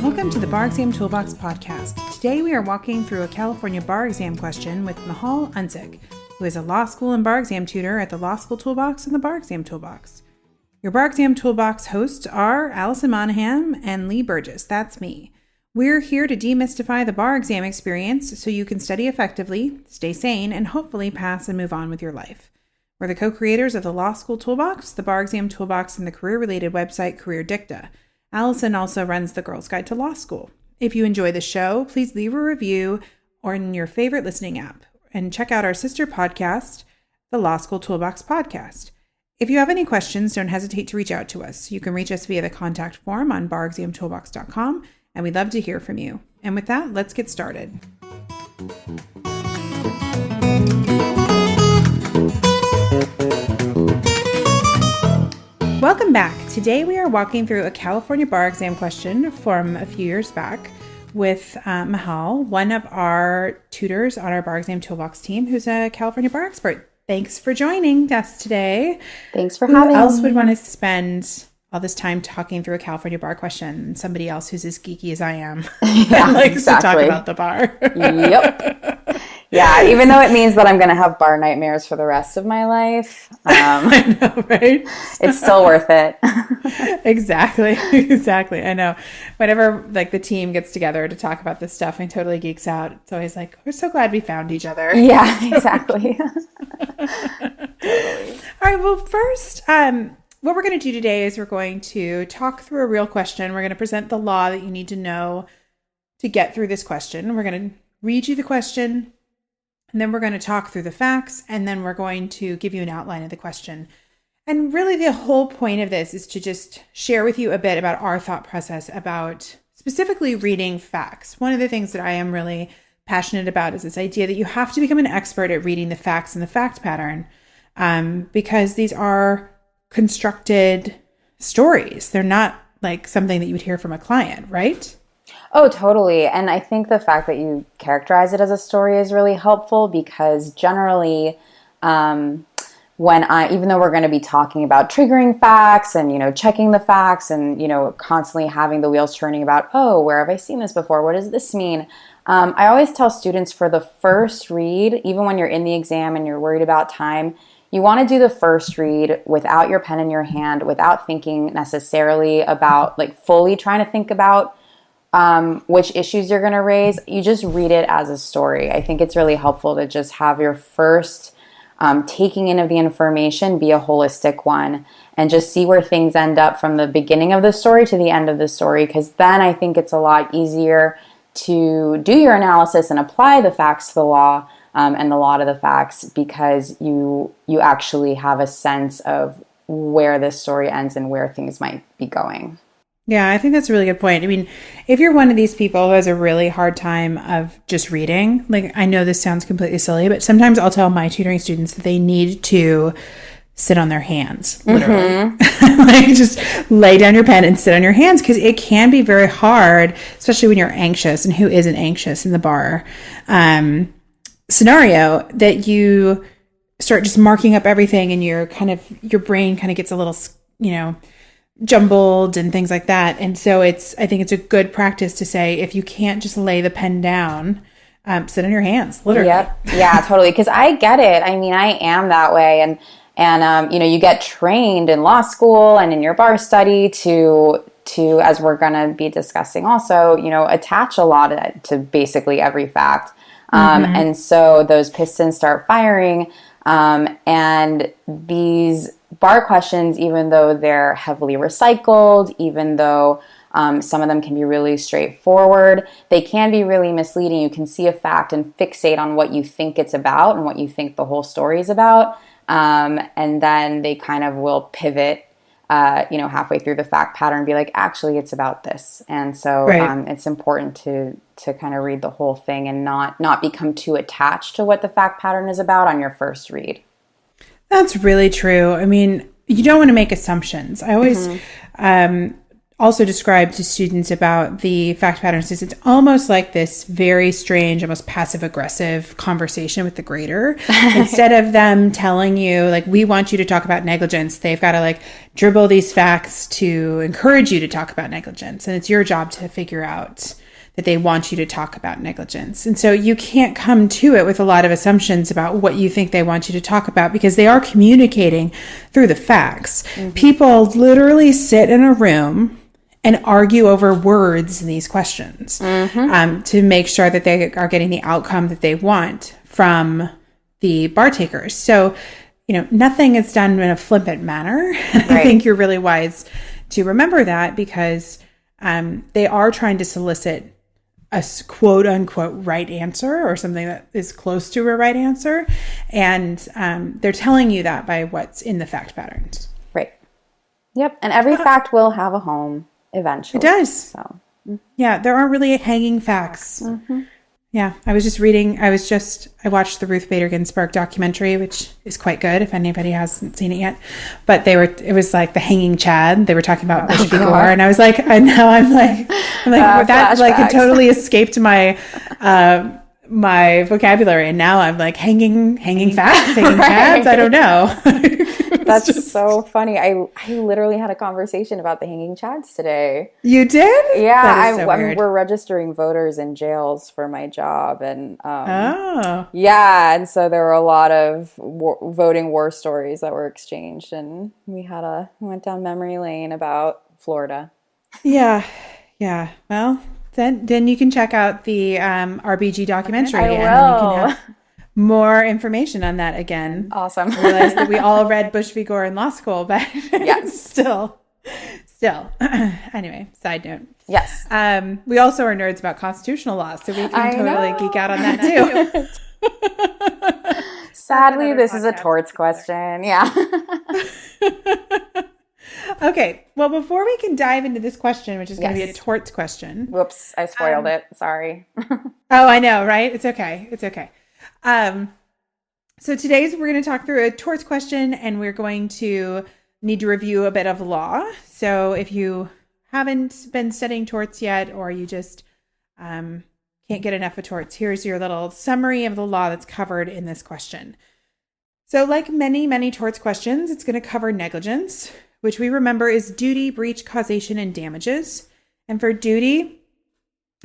Welcome to the Bar Exam Toolbox podcast. Today we are walking through a California bar exam question with Mihal, Ansik, who is a law school and bar exam tutor at the Law School Toolbox and the Bar Exam Toolbox. Your Bar Exam Toolbox hosts are Alison Monahan and Lee Burgess. That's me. We're here to demystify the bar exam experience so you can study effectively, stay sane, and hopefully pass and move on with your life. We're the co-creators of the Law School Toolbox, the Bar Exam Toolbox, and the career-related website Career Dicta. Allison also runs the Girls Guide to Law School. If you enjoy the show, please leave a review or in your favorite listening app and check out our sister podcast, the Law School Toolbox podcast. If you have any questions, don't hesitate to reach out to us. You can reach us via the contact form on barexamtoolbox.com, and we'd love to hear from you. And with that, let's get started. Welcome back. Today we are walking through a California bar exam question from a few years back with Mihal, one of our tutors on our Bar Exam Toolbox team, who's a California bar expert. Thanks for joining us today. Thanks for having me. Who else would want to spend all this time talking through a California bar question? Somebody else who's as geeky as I am. Yeah, likes exactly. to talk about the bar. Yep. Yeah, even though it means that I'm going to have bar nightmares for the rest of my life. I know, right? It's still worth it. Exactly. I know. Whenever the team gets together to talk about this stuff, I totally geeks out. It's always like, we're so glad we found each other. Yeah, exactly. Totally. All right. Well, first, what we're going to do today is we're going to talk through a real question. We're going to present the law that you need to know to get through this question. We're going to read you the question, and then we're going to talk through the facts, and then we're going to give you an outline of the question. And really the whole point of this is to just share with you a bit about our thought process about specifically reading facts. One of the things that I am really passionate about is this idea that you have to become an expert at reading the facts and the fact pattern, because these are constructed stories. They're not like something that you would hear from a client, right? Oh, totally. And I think the fact that you characterize it as a story is really helpful because generally, even though we're going to be talking about triggering facts and, checking the facts and, constantly having the wheels turning about, oh, where have I seen this before? What does this mean? I always tell students for the first read, even when you're in the exam and you're worried about time, you want to do the first read without your pen in your hand, without thinking necessarily about, fully trying to think about which issues you're going to raise. You just read it as a story. I think it's really helpful to just have your first taking in of the information be a holistic one and just see where things end up from the beginning of the story to the end of the story, because then I think it's a lot easier to do your analysis and apply the facts to the law and the law to the facts, because you actually have a sense of where this story ends and where things might be going. Yeah, I think that's a really good point. I mean, if you're one of these people who has a really hard time of just reading, I know this sounds completely silly, but sometimes I'll tell my tutoring students that they need to sit on their hands, literally. Mm-hmm. Just lay down your pen and sit on your hands, because it can be very hard, especially when you're anxious, and who isn't anxious in the bar scenario, that you start just marking up everything and your brain kind of gets a little, jumbled and things like that. And so I think it's a good practice to say, if you can't just lay the pen down, sit on your hands, literally. Yep. Yeah, totally. Because I get it. I mean, I am that way. And you get trained in law school and in your bar study to, as we're going to be discussing also, attach a lot to basically every fact. And so those pistons start firing. And these bar questions, even though they're heavily recycled, even though some of them can be really straightforward, they can be really misleading. You can see a fact and fixate on what you think it's about and what you think the whole story is about. And then they kind of will pivot, halfway through the fact pattern and be like, actually, it's about this. And so it's important to kind of read the whole thing and not become too attached to what the fact pattern is about on your first read. That's really true. I mean, you don't want to make assumptions. I always also describe to students about the fact patterns is it's almost like this very strange, almost passive aggressive conversation with the grader. Instead of them telling you, like, we want you to talk about negligence, they've got to like dribble these facts to encourage you to talk about negligence. And it's your job to figure out that they want you to talk about negligence. And so you can't come to it with a lot of assumptions about what you think they want you to talk about, because they are communicating through the facts. Mm-hmm. People literally sit in a room and argue over words in these questions to make sure that they are getting the outcome that they want from the bar takers. So, nothing is done in a flippant manner. Right. I think you're really wise to remember that, because they are trying to solicit a quote unquote right answer, or something that is close to a right answer. And they're telling you that by what's in the fact patterns. Right. Yep. And every fact will have a home eventually. It does. So yeah, there aren't really hanging facts. Mm-hmm. Yeah. I watched the Ruth Bader Ginsburg documentary, which is quite good if anybody hasn't seen it yet. But it was like the hanging Chad. They were talking about Bush v. Gore. And I was like, I know, I'm like that flashbacks. Like it totally escaped my, my vocabulary. And now I'm like hanging facts, hanging Chads. I don't know. That's just so funny. I literally had a conversation about the hanging Chads today. You did? Yeah, we're registering voters in jails for my job, and and so there were a lot of voting war stories that were exchanged, and we went down memory lane about Florida. Yeah. Well, then you can check out the RBG documentary. I will. And then you can have more information on that again. Awesome. I realized that we all read Bush v. Gore in law school, but yes. still. Anyway, side note. Yes. We also are nerds about constitutional law, so we can totally geek out on that too. Sadly, this is a torts question. Yeah. Okay. Well, before we can dive into this question, which is going to be a torts question. Whoops, I spoiled it. Sorry. Oh, I know, right? It's okay. So today's we're going to talk through a torts question, and we're going to need to review a bit of law. So if you haven't been studying torts yet, or you just can't get enough of torts, here's your little summary of the law that's covered in this question. So like many, many torts questions, it's going to cover negligence, which we remember is duty, breach, causation, and damages. And for duty,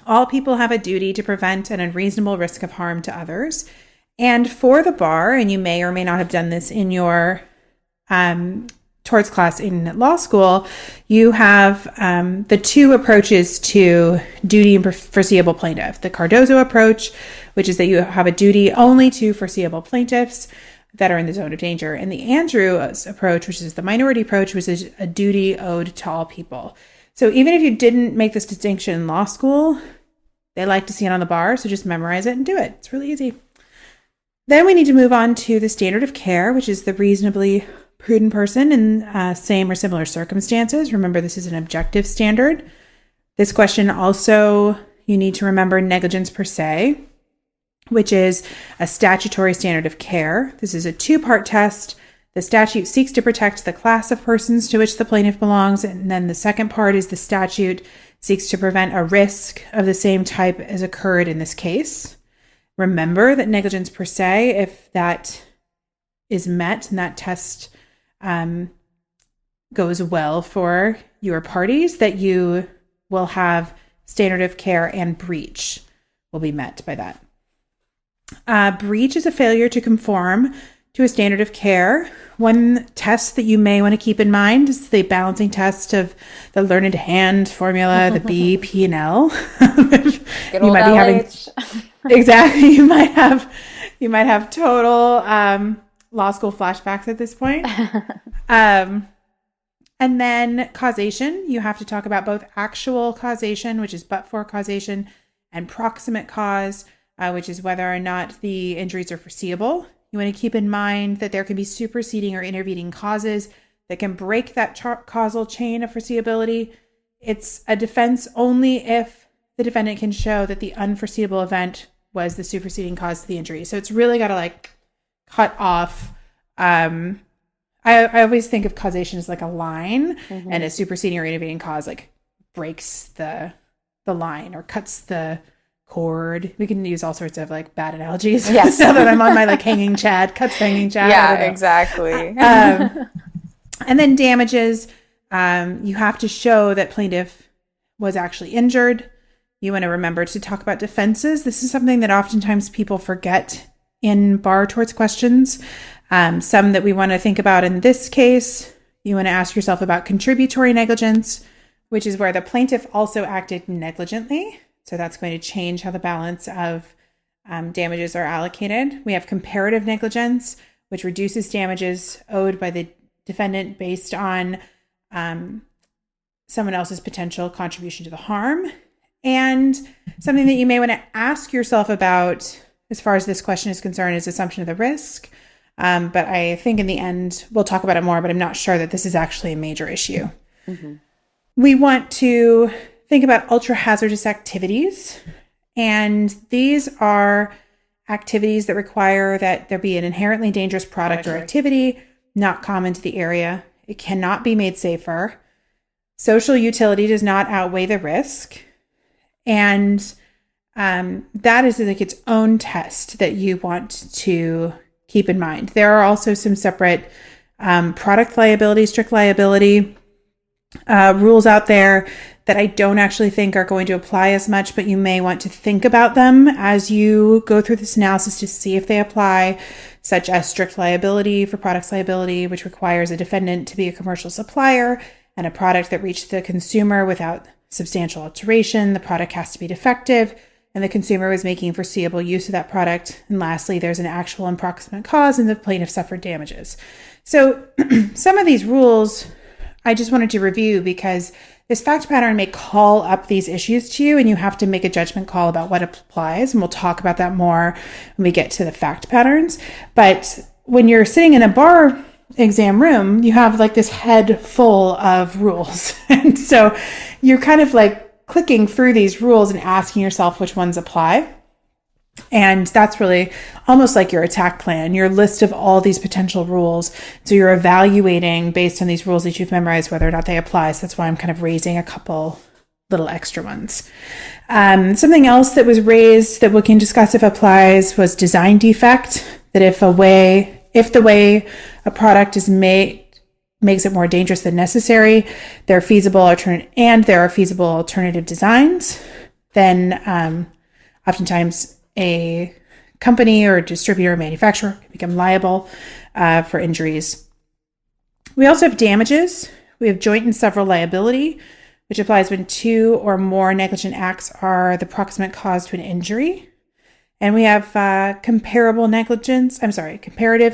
all people have a duty to prevent an unreasonable risk of harm to others. And for the bar, and you may or may not have done this in your torts class in law school, you have the two approaches to duty and foreseeable plaintiff. The Cardozo approach, which is that you have a duty only to foreseeable plaintiffs that are in the zone of danger. And the Andrews approach, which is the minority approach, which is a duty owed to all people. So even if you didn't make this distinction in law school, they like to see it on the bar, so just memorize it and do it. It's really easy. Then we need to move on to the standard of care, which is the reasonably prudent person in same or similar circumstances. Remember, this is an objective standard. This question also, you need to remember negligence per se, which is a statutory standard of care. This is a two-part test. The statute seeks to protect the class of persons to which the plaintiff belongs. And then the second part is the statute seeks to prevent a risk of the same type as occurred in this case. Remember that negligence per se, if that is met and that test goes well for your parties, that you will have standard of care and breach will be met by that. Breach is a failure to conform to a standard of care. One test that you may want to keep in mind is the balancing test of the learned hand formula, the B, P, and L. Good old LH. Exactly. You might have total law school flashbacks at this point. And then causation. You have to talk about both actual causation, which is but-for causation, and proximate cause, which is whether or not the injuries are foreseeable. You want to keep in mind that there can be superseding or intervening causes that can break that causal chain of foreseeability. It's a defense only if the defendant can show that the unforeseeable event was the superseding cause of the injury. So it's really got to cut off. I always think of causation as like a line, and a superseding or intervening cause, breaks the line or cuts the cord. We can use all sorts of like bad analogies. Yes. Now that I'm on my like hanging chad, cuts hanging chad. Yeah, exactly. And then damages. You have to show that plaintiff was actually injured. You want to remember to talk about defenses. This is something that oftentimes people forget in bar torts questions. Some that we want to think about in this case, you want to ask yourself about contributory negligence, which is where the plaintiff also acted negligently. So that's going to change how the balance of damages are allocated. We have comparative negligence, which reduces damages owed by the defendant based on someone else's potential contribution to the harm. And something that you may want to ask yourself about as far as this question is concerned is assumption of the risk. But I think in the end, we'll talk about it more, but I'm not sure that this is actually a major issue. Mm-hmm. We want to think about ultra hazardous activities. And these are activities that require that there be an inherently dangerous product or activity not common to the area. It cannot be made safer. Social utility does not outweigh the risk. And that is like its own test that you want to keep in mind. There are also some separate product liability, strict liability rules out there that I don't actually think are going to apply as much, but you may want to think about them as you go through this analysis to see if they apply, such as strict liability for products liability, which requires a defendant to be a commercial supplier and a product that reached the consumer without substantial alteration. The product has to be defective and the consumer was making foreseeable use of that product. And lastly, there's an actual and proximate cause and the plaintiff suffered damages. So some of these rules I just wanted to review because this fact pattern may call up these issues to you and you have to make a judgment call about what applies. And we'll talk about that more when we get to the fact patterns. But when you're sitting in a bar exam room, you have like this head full of rules. And so you're kind of like clicking through these rules and asking yourself which ones apply. And that's really almost like your attack plan, your list of all these potential rules. So you're evaluating based on these rules that you've memorized whether or not they apply. So that's why I'm kind of raising a couple little extra ones. Something else that was raised that we can discuss if applies was design defect. That if the way a product is made makes it more dangerous than necessary, there are feasible alternative designs, then oftentimes a company or a distributor or manufacturer can become liable for injuries. We also have damages. We have joint and several liability, which applies when two or more negligent acts are the proximate cause to an injury. And we have comparative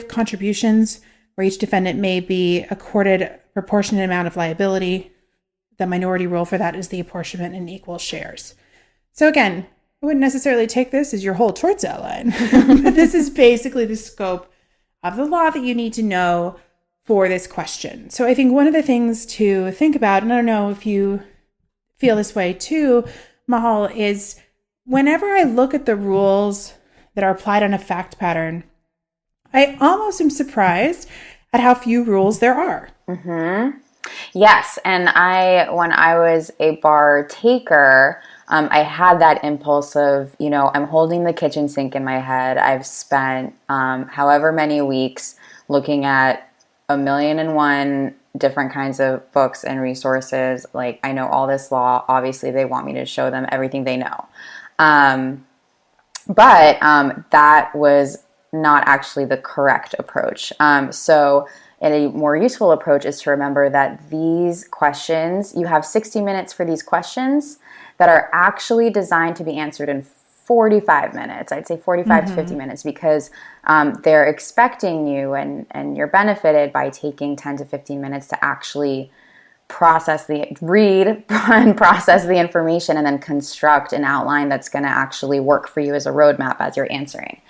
contributions, where each defendant may be accorded a proportionate amount of liability. The minority rule for that is the apportionment in equal shares. So again, I wouldn't necessarily take this as your whole torts outline, but this is basically the scope of the law that you need to know for this question. So I think one of the things to think about, and I don't know if you feel this way too, Mihal, is whenever I look at the rules that are applied on a fact pattern, I almost am surprised at how few rules there are. Mm-hmm. Yes, and when I was a bar taker, I had that impulse of, I'm holding the kitchen sink in my head. I've spent however many weeks looking at 1,000,001 different kinds of books and resources. Like, I know all this law. Obviously, they want me to show them everything they know. But that was not actually the correct approach. So a more useful approach is to remember that these questions, you have 60 minutes for these questions that are actually designed to be answered in 45 minutes. I'd say 45 to 50 minutes because they're expecting you and you're benefited by taking 10 to 15 minutes to actually read and process the information and then construct an outline that's going to actually work for you as a roadmap as you're answering.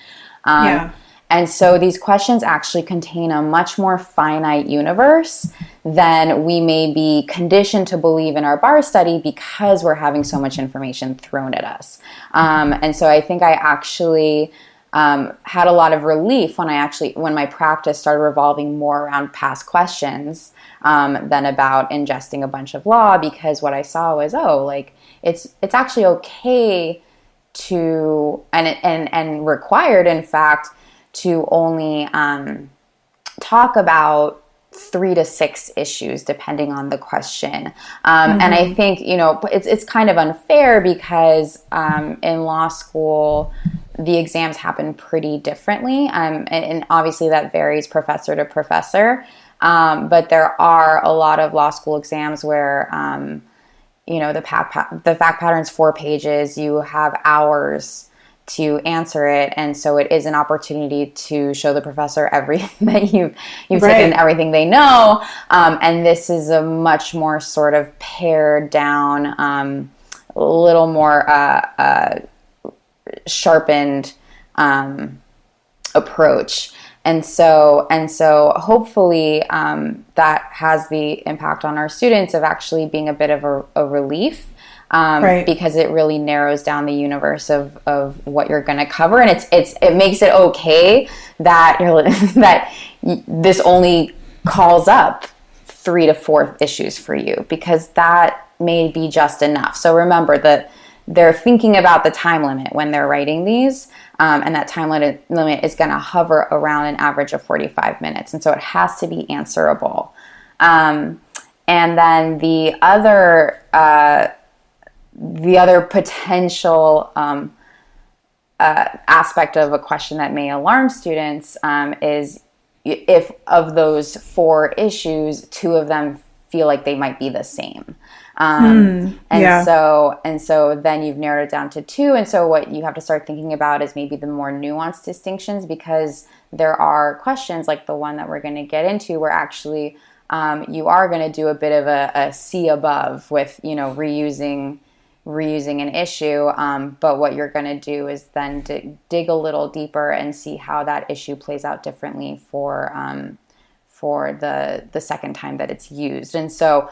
And so these questions actually contain a much more finite universe than we may be conditioned to believe in our bar study because we're having so much information thrown at us. And so I think I actually had a lot of relief when my practice started revolving more around past questions than about ingesting a bunch of law, because what I saw was, it's actually okay to, and required, in fact, to only talk about 3 to 6 issues depending on the question. And I think, it's kind of unfair because in law school, the exams happen pretty differently. And obviously that varies professor to professor. But there are a lot of law school exams where, the fact pattern's 4 pages, you have hours to answer it, and so it is an opportunity to show the professor everything that you've taken, everything they know, and this is a much more sort of pared down, a little more sharpened approach, and so hopefully that has the impact on our students of actually being a bit of a relief. Because it really narrows down the universe of what you're going to cover, and it makes it okay that that this only calls up 3 to 4 issues for you, because that may be just enough. So remember that they're thinking about the time limit when they're writing these, and that time limit is going to hover around an average of 45 minutes, and so it has to be answerable. And then the other potential aspect of a question that may alarm students is if of those 4 issues, 2 of them feel like they might be the same. So then you've narrowed it down to 2. And so what you have to start thinking about is maybe the more nuanced distinctions, because there are questions like the one that we're going to get into where actually you are going to do a bit of a C above with, reusing an issue, but what you're going to do is then dig a little deeper and see how that issue plays out differently for the second time that it's used. And so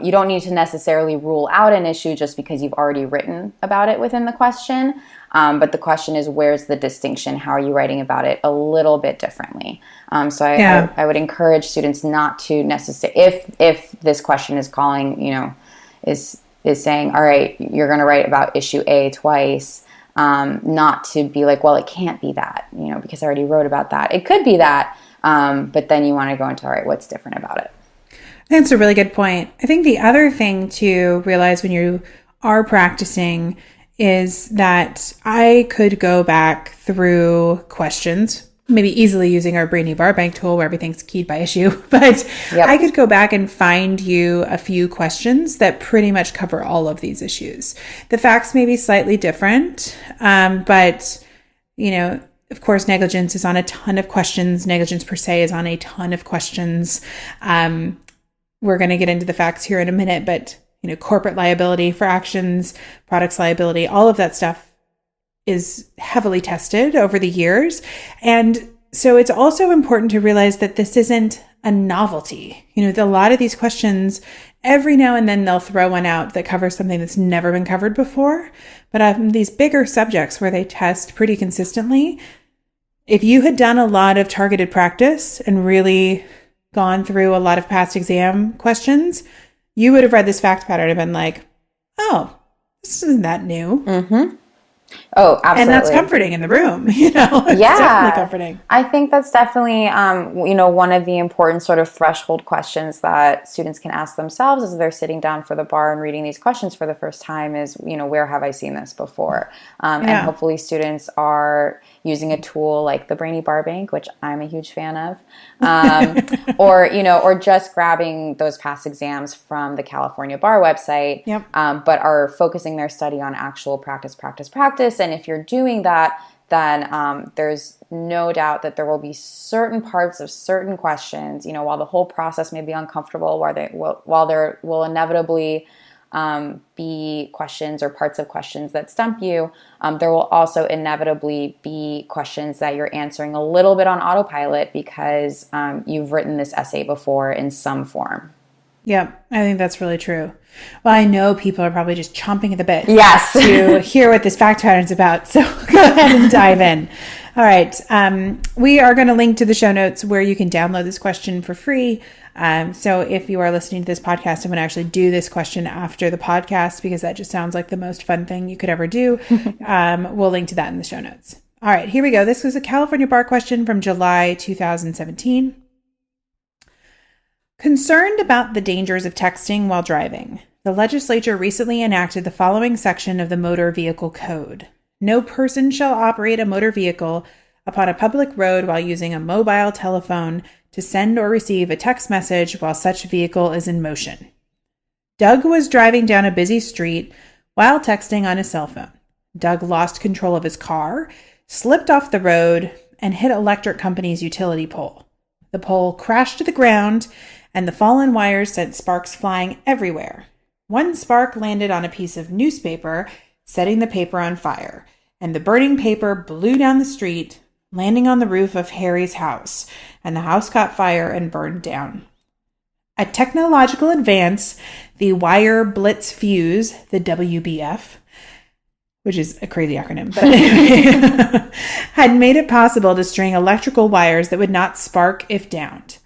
you don't need to necessarily rule out an issue just because you've already written about it within the question, but the question is, where's the distinction? How are you writing about it a little bit differently? I would encourage students not to necessarily, if this question is calling, is saying, all right, you're going to write about issue A twice, not to be like, well, it can't be that, because I already wrote about that. It could be that, but then you want to go into, all right, what's different about it? I think that's a really good point. I think the other thing to realize when you are practicing is that I could go back through questions, maybe easily using our Brainy Bar Bank tool where everything's keyed by issue, but I could go back and find you a few questions that pretty much cover all of these issues. The facts may be slightly different, but, of course, negligence is on a ton of questions. Negligence per se is on a ton of questions. We're going to get into the facts here in a minute, but, corporate liability for actions, products liability, all of that stuff is heavily tested over the years. And so it's also important to realize that this isn't a novelty. A lot of these questions, every now and then they'll throw one out that covers something that's never been covered before. But these bigger subjects where they test pretty consistently, if you had done a lot of targeted practice and really gone through a lot of past exam questions, you would have read this fact pattern and been like, oh, this isn't that new. Mm-hmm. Oh, absolutely. And that's comforting in the room, It's definitely comforting. I think that's definitely, one of the important sort of threshold questions that students can ask themselves as they're sitting down for the bar and reading these questions for the first time is, where have I seen this before? And hopefully students are using a tool like the Brainy Bar Bank, which I'm a huge fan of, or just grabbing those past exams from the California Bar website, but are focusing their study on actual practice. And if you're doing that, then there's no doubt that there will be certain parts of certain questions, while the whole process may be uncomfortable, while there will inevitably be questions or parts of questions that stump you, there will also inevitably be questions that you're answering a little bit on autopilot because you've written this essay before in some form. Yeah, I think that's really true. Well, I know people are probably just chomping at the bit to hear what this fact pattern is about. So go ahead and dive in. All right. We are going to link to the show notes where you can download this question for free. So if you are listening to this podcast, I'm going to actually do this question after the podcast because that just sounds like the most fun thing you could ever do. We'll link to that in the show notes. All right, here we go. This was a California bar question from July 2017. Concerned about the dangers of texting while driving, the legislature recently enacted the following section of the Motor Vehicle Code. No person shall operate a motor vehicle upon a public road while using a mobile telephone to send or receive a text message while such vehicle is in motion. Doug was driving down a busy street while texting on his cell phone. Doug lost control of his car, slipped off the road, and hit electric company's utility pole. The pole crashed to the ground, and the fallen wires sent sparks flying everywhere. One spark landed on a piece of newspaper, setting the paper on fire, and the burning paper blew down the street, landing on the roof of Harry's house, and the house caught fire and burned down. A technological advance, the wire blitz fuse, the WBF, which is a crazy acronym, but anyway, had made it possible to string electrical wires that would not spark if downed.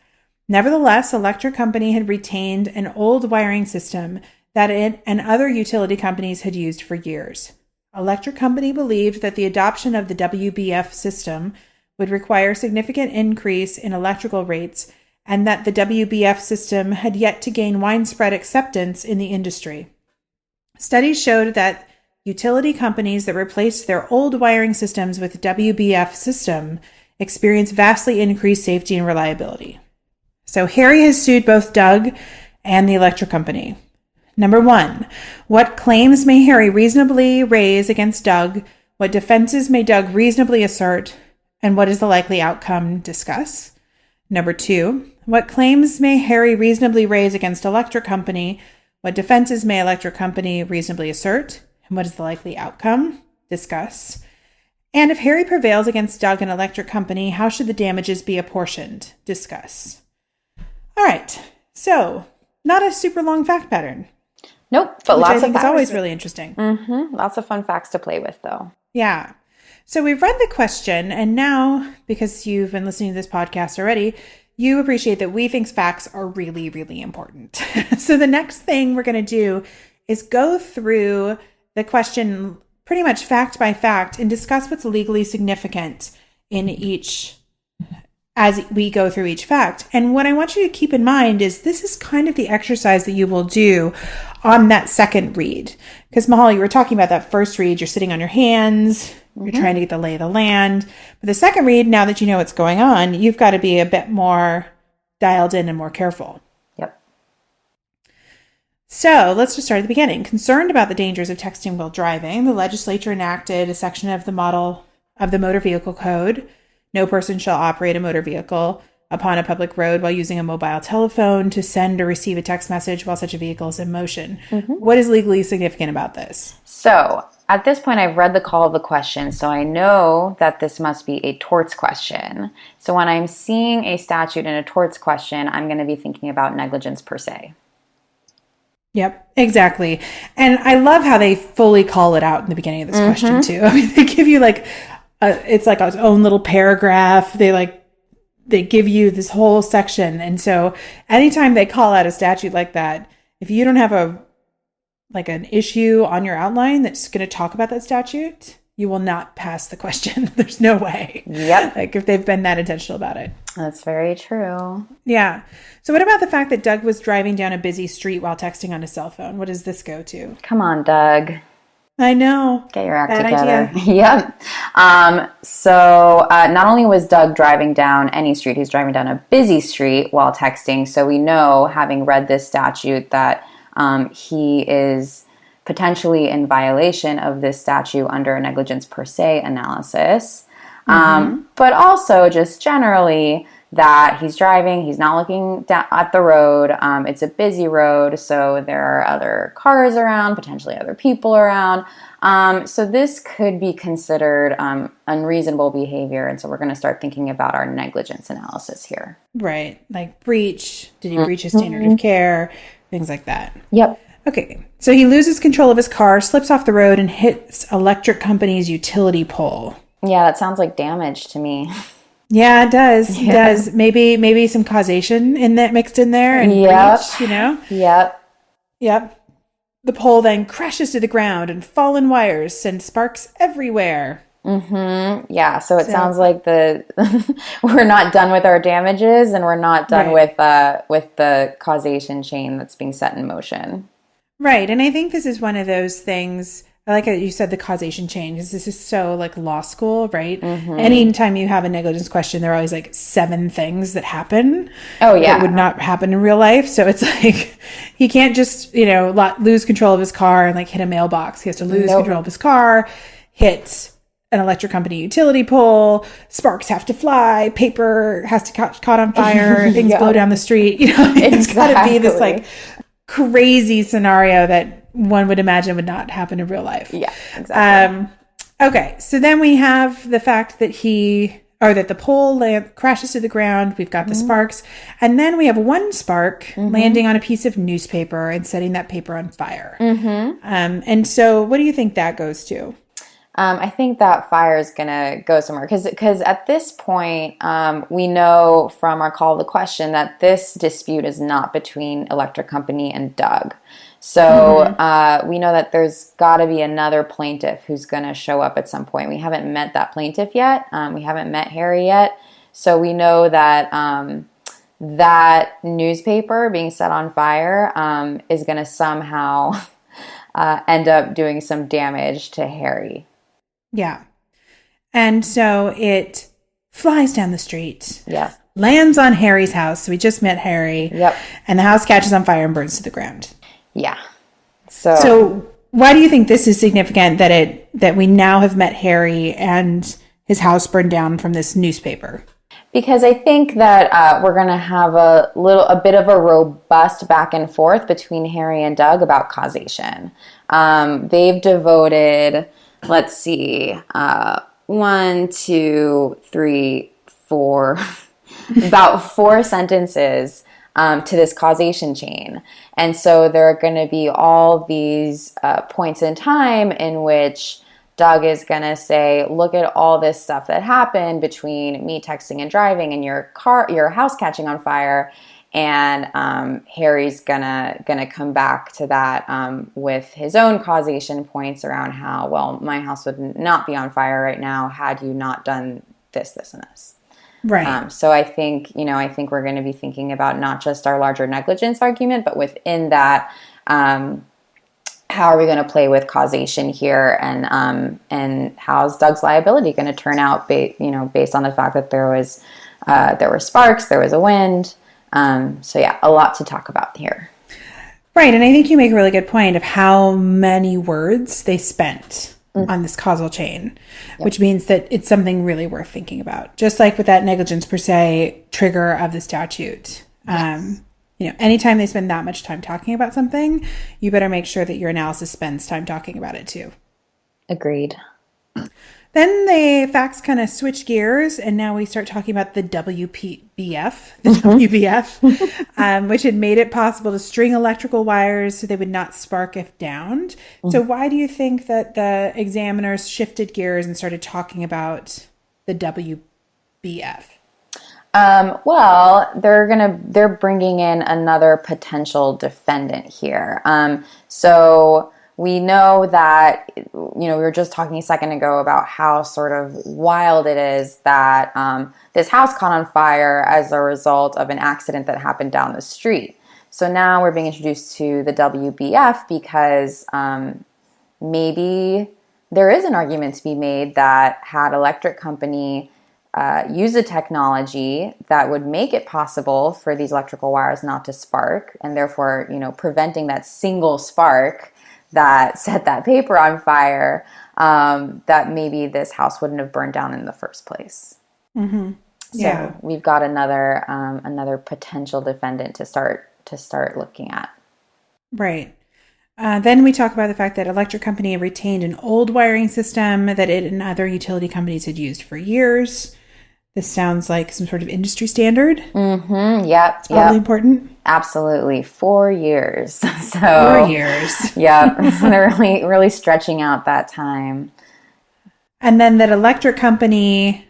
Nevertheless, electric company had retained an old wiring system that it and other utility companies had used for years. Electric company believed that the adoption of the WBF system would require significant increase in electrical rates and that the WBF system had yet to gain widespread acceptance in the industry. Studies showed that utility companies that replaced their old wiring systems with WBF system experienced vastly increased safety and reliability. So Harry has sued both Doug and the electric company. Number 1, what claims may Harry reasonably raise against Doug? What defenses may Doug reasonably assert? And what is the likely outcome? Discuss. Number 2, what claims may Harry reasonably raise against electric company? What defenses may electric company reasonably assert? And what is the likely outcome? Discuss. And if Harry prevails against Doug and electric company, how should the damages be apportioned? Discuss. All right. So, not a super long fact pattern. Nope, but lots of facts. It's always really interesting. Lots of fun facts to play with, though. Yeah. So we've read the question, and now, because you've been listening to this podcast already, you appreciate that we think facts are really, really important. So the next thing we're going to do is go through the question pretty much fact by fact and discuss what's legally significant in each as we go through each fact. And what I want you to keep in mind is this is kind of the exercise that you will do on that second read. Because Mihal, you were talking about that first read, you're sitting on your hands, you're trying to get the lay of the land. But the second read, now that you know what's going on, you've got to be a bit more dialed in and more careful. Yep. So let's just start at the beginning. Concerned about the dangers of texting while driving, the legislature enacted a section of the Motor Vehicle Code. No person shall operate a motor vehicle upon a public road while using a mobile telephone to send or receive a text message while such a vehicle is in motion. What is legally significant about this? So at this point, I've read the call of the question, so I know that this must be a torts question. So when I'm seeing a statute in a torts question, I'm going to be thinking about negligence per se. Yep, exactly. And I love how they fully call it out in the beginning of this question too. I mean, they give you it's like its own little paragraph. They give you this whole section. And so anytime they call out a statute like that, if you don't have an issue on your outline that's going to talk about that statute, you will not pass the question. There's no way. Yep. If they've been that intentional about it. That's very true. Yeah. So what about the fact that Doug was driving down a busy street while texting on his cell phone? What does this go to? Come on, Doug. I know. Get your act Bad together. Idea. Yep. So not only was Doug driving down any street, he's driving down a busy street while texting. So we know, having read this statute, that he is potentially in violation of this statute under a negligence per se analysis. But also just generally that he's driving, he's not looking at the road. It's a busy road, so there are other cars around, potentially other people around. So this could be considered unreasonable behavior, and so we're going to start thinking about our negligence analysis here. Right, like breach. Did he breach a standard of care? Things like that. Yep. Okay, so he loses control of his car, slips off the road, and hits electric company's utility pole. Yeah, that sounds like damage to me. Yeah, it does. Yeah. It does. Maybe some causation in that mixed in there and breach, Yep. Yep. The pole then crashes to the ground and fallen wires send sparks everywhere. Mm-hmm. Yeah. So it sounds like we're not done with our damages, and we're not done with the causation chain that's being set in motion. Right. And I think this is one of those things. I like how you said the causation chain, because this is so like law school, right? Mm-hmm. Anytime you have a negligence question, there are always like 7 things that happen. Oh, yeah. That would not happen in real life. So it's like he can't just, lose control of his car and like hit a mailbox. He has to lose control of his car, hit an electric company utility pole, sparks have to fly, paper has to caught on fire, things blow down the street. It's got to be this like crazy scenario that one would imagine would not happen in real life. Yeah, exactly. Okay, so then we have the fact that the pole crashes to the ground. We've got the sparks. And then we have one spark landing on a piece of newspaper and setting that paper on fire. Mm-hmm. And so what do you think that goes to? I think that fire is going to go somewhere because at this point, we know from our call to question that this dispute is not between electric company and Doug. So we know that there's got to be another plaintiff who's going to show up at some point. We haven't met that plaintiff yet. We haven't met Harry yet. So we know that that newspaper being set on fire is going to somehow end up doing some damage to Harry. Yeah. And so it flies down the street. Yes. Lands on Harry's house. So we just met Harry. Yep. And the house catches on fire and burns to the ground. Yeah. So why do you think this is significant that we now have met Harry and his house burned down from this newspaper? Because I think that we're going to have a bit of a robust back and forth between Harry and Doug about causation. They've devoted, let's see, 1, 2, 3, 4, about 4 sentences to this causation chain. And so there are going to be all these points in time in which Doug is going to say, look at all this stuff that happened between me texting and driving and your house catching on fire. And Harry's gonna come back to that with his own causation points around how, well, my house would not be on fire right now had you not done this, this, and this. Right. So I think we're going to be thinking about not just our larger negligence argument, but within that, how are we going to play with causation here, and how's Doug's liability going to turn out, based on the fact that there were sparks, there was a wind. So yeah, a lot to talk about here. Right. And I think you make a really good point of how many words they spent on this causal chain, which means that it's something really worth thinking about. Just like with that negligence per se trigger of the statute. Yes. Anytime they spend that much time talking about something, you better make sure that your analysis spends time talking about it too. Agreed. Then the facts kind of switch gears, and now we start talking about the WBF, which had made it possible to string electrical wires so they would not spark if downed. Mm-hmm. So why do you think that the examiners shifted gears and started talking about the WBF? Well, they're bringing in another potential defendant here. So we know that, we were just talking a second ago about how sort of wild it is that this house caught on fire as a result of an accident that happened down the street. So now we're being introduced to the WBF because maybe there is an argument to be made that had electric company use a technology that would make it possible for these electrical wires not to spark, and therefore, preventing that single spark that set that paper on fire, that maybe this house wouldn't have burned down in the first place. Mm-hmm. Yeah. So we've got another potential defendant to start looking at. Right. Then we talk about the fact that electric company retained an old wiring system that it and other utility companies had used for years. This sounds like some sort of industry standard. Mm-hmm. Yep. It's probably important. Absolutely. 4 years. So 4 years. Yep. They're really, really stretching out that time. And then that electric company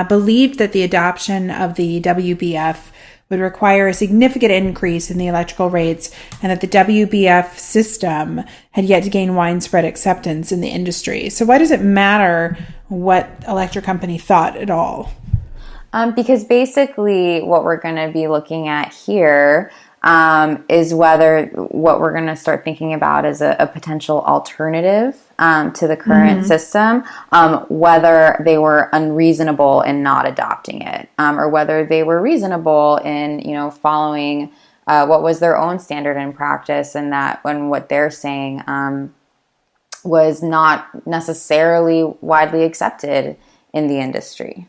believed that the adoption of the WBF would require a significant increase in the electrical rates, and that the WBF system had yet to gain widespread acceptance in the industry. So why does it matter what electric company thought at all? Because basically what we're going to be looking at here is whether what we're going to start thinking about is a potential alternative to the current system, whether they were unreasonable in not adopting it, or whether they were reasonable in, following what was their own standard and practice, and that when what they're saying was not necessarily widely accepted in the industry.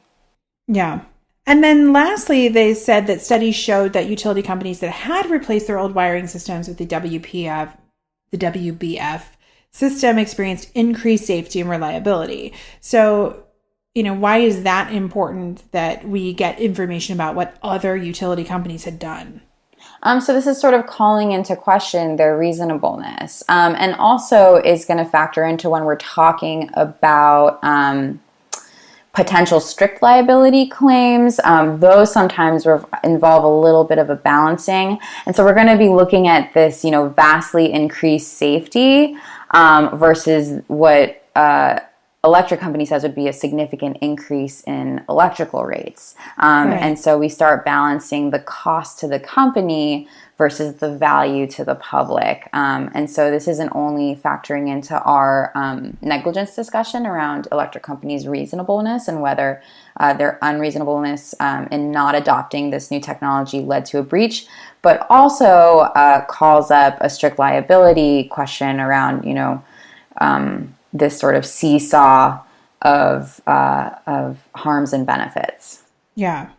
Yeah. And then lastly, they said that studies showed that utility companies that had replaced their old wiring systems with the WBF system experienced increased safety and reliability. So, why is that important that we get information about what other utility companies had done? So this is sort of calling into question their reasonableness, and also is going to factor into when we're talking about potential strict liability claims. Those sometimes involve a little bit of a balancing. And so we're going to be looking at this, vastly increased safety versus what electric company says would be a significant increase in electrical rates. Right. And so we start balancing the cost to the company versus the value to the public. And so this isn't only factoring into our negligence discussion around electric companies' reasonableness and whether their unreasonableness in not adopting this new technology led to a breach, but also calls up a strict liability question around, this sort of seesaw of harms and benefits. Yeah.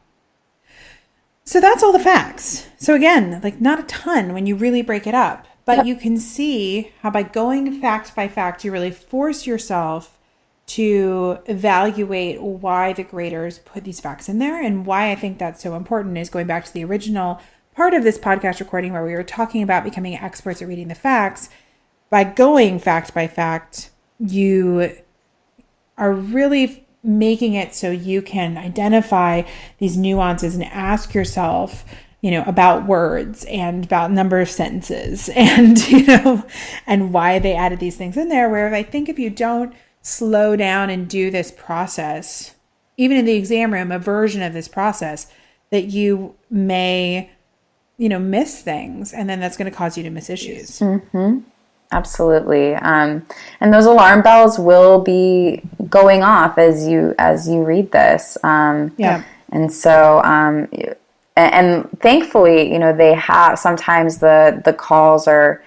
So that's all the facts. So again, not a ton when you really break it up, but you can see how by going fact by fact, you really force yourself to evaluate why the graders put these facts in there. And why I think that's so important is going back to the original part of this podcast recording where we were talking about becoming experts at reading the facts. By going fact by fact, you are really making it so you can identify these nuances and ask yourself, about words and about number of sentences and, and why they added these things in there. Where I think if you don't slow down and do this process, even in the exam room, a version of this process, that you may, miss things. And then that's going to cause you to miss issues. Mm-hmm. Absolutely. And those alarm bells will be going off as you read this. Yeah. And so, and thankfully, they have, sometimes the calls are,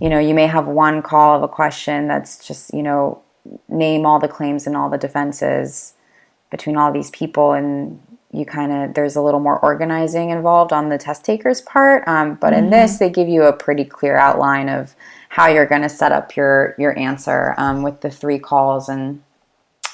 you may have one call of a question that's just, name all the claims and all the defenses between all these people, and you there's a little more organizing involved on the test taker's part. But in this, they give you a pretty clear outline of how you're going to set up your answer with the 3 calls and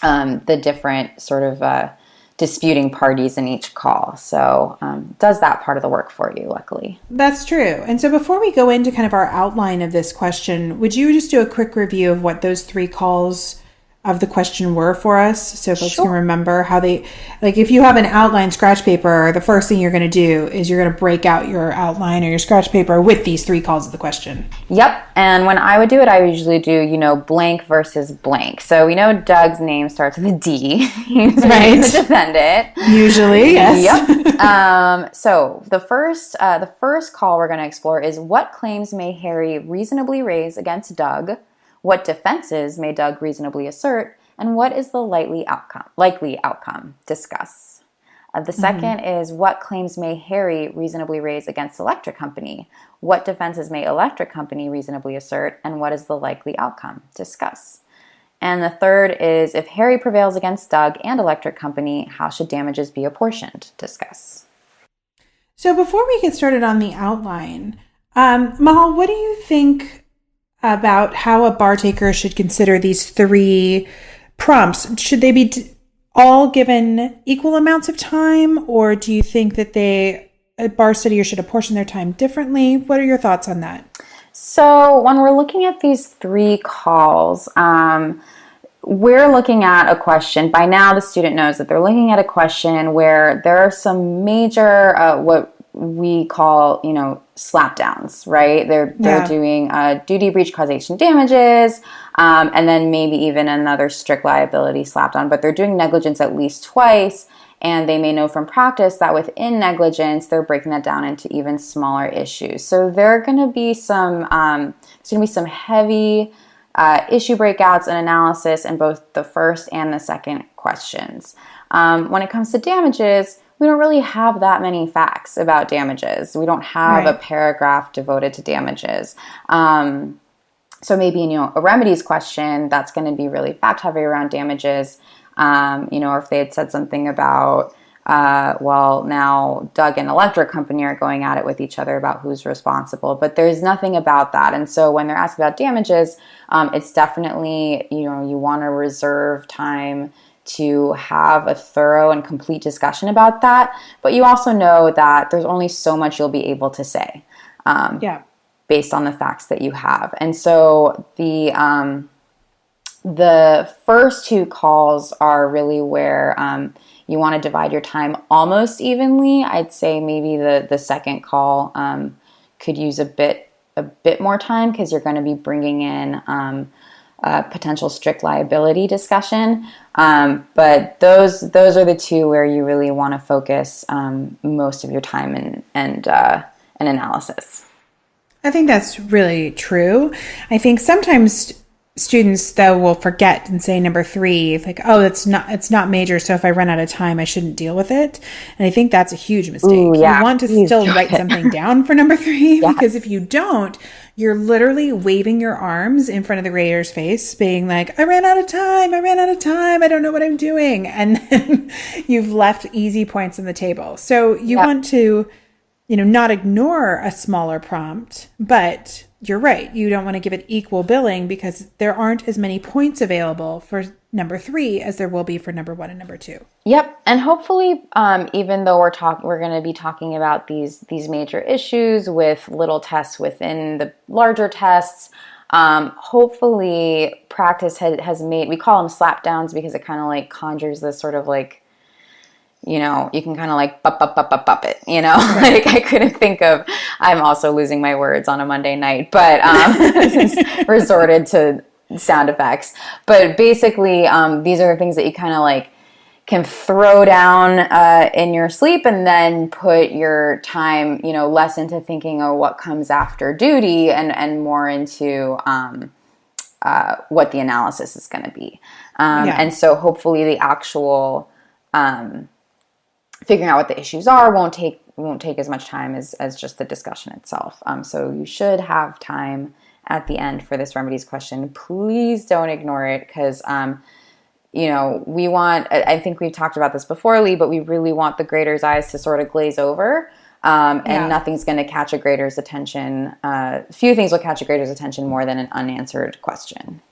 the different sort of disputing parties in each call. So does that part of the work for you, luckily. That's true. And so before we go into kind of our outline of this question, would you just do a quick review of what those 3 calls of the question were for us, so folks can remember how they, if you have an outline scratch paper, the first thing you're going to do is you're going to break out your outline or your scratch paper with these 3 calls of the question. Yep. And when I would do it, I would usually do, blank versus blank. So we know Doug's name starts with a D. Right. To defend it. Usually, yes. Yep. So the first call we're going to explore is what claims may Harry reasonably raise against Doug? What defenses may Doug reasonably assert? And what is the likely outcome? Discuss. The second is what claims may Harry reasonably raise against electric company? What defenses may electric company reasonably assert? And what is the likely outcome? Discuss. And the third is if Harry prevails against Doug and electric company, how should damages be apportioned? Discuss. So before we get started on the outline, Mihal, what do you think about how a bar taker should consider these 3 prompts? Should they be all given equal amounts of time, or do you think that a bar studier should apportion their time differently? What are your thoughts on that? So when we're looking at these 3 calls, we're looking at a question. By now, the student knows that they're looking at a question where there are some major, what we call, slapdowns, right? They're doing duty, breach, causation, damages, and then maybe even another strict liability slapdown. But they're doing negligence at least twice, and they may know from practice that within negligence, they're breaking that down into even smaller issues. So there are going to be some, there's going to be some heavy issue breakouts and analysis in both the first and the second questions. When it comes to damages, we don't really have that many facts about damages. We don't have a paragraph devoted to damages. So maybe, a remedies question, that's going to be really fact heavy around damages. Or if they had said something about, now Doug and electric company are going at it with each other about who's responsible, but there's nothing about that. And so when they're asked about damages, it's definitely, you want to reserve time to have a thorough and complete discussion about that. But you also know that there's only so much you'll be able to say based on the facts that you have. And so the first two calls are really where you want to divide your time almost evenly. I'd say maybe the second call could use a bit more time because you're going to be bringing in potential strict liability discussion. But those are the two where you really want to focus most of your time and analysis. I think that's really true. I think sometimes students, though, will forget and say number 3, like, oh, it's not major, so if I run out of time, I shouldn't deal with it. And I think that's a huge mistake. You want to still write something down for number 3, because if you don't, you're literally waving your arms in front of the grader's face, being like, I ran out of time, I don't know what I'm doing. And then you've left easy points on the table. So you want to, not ignore a smaller prompt, but you're right. You don't want to give it equal billing because there aren't as many points available for number 3 as there will be for number 1 and number 2. Yep. And hopefully, even though we're going to be talking about these major issues with little tests within the larger tests, hopefully practice has made, we call them slapdowns because it kind of like conjures this sort of like, you can kind of like bup it, like I couldn't think of, I'm also losing my words on a Monday night, but resorted to sound effects. But basically, these are the things that you kind of like can throw down in your sleep and then put your time, less into thinking of what comes after duty and more into what the analysis is going to be. And so hopefully the actual figuring out what the issues are won't take as much time as just the discussion itself. So you should have time at the end for this remedies question. Please don't ignore it because, we want, I think we've talked about this before, Lee, but we really want the grader's eyes to sort of glaze over and nothing's going to catch a grader's attention. Few things will catch a grader's attention more than an unanswered question.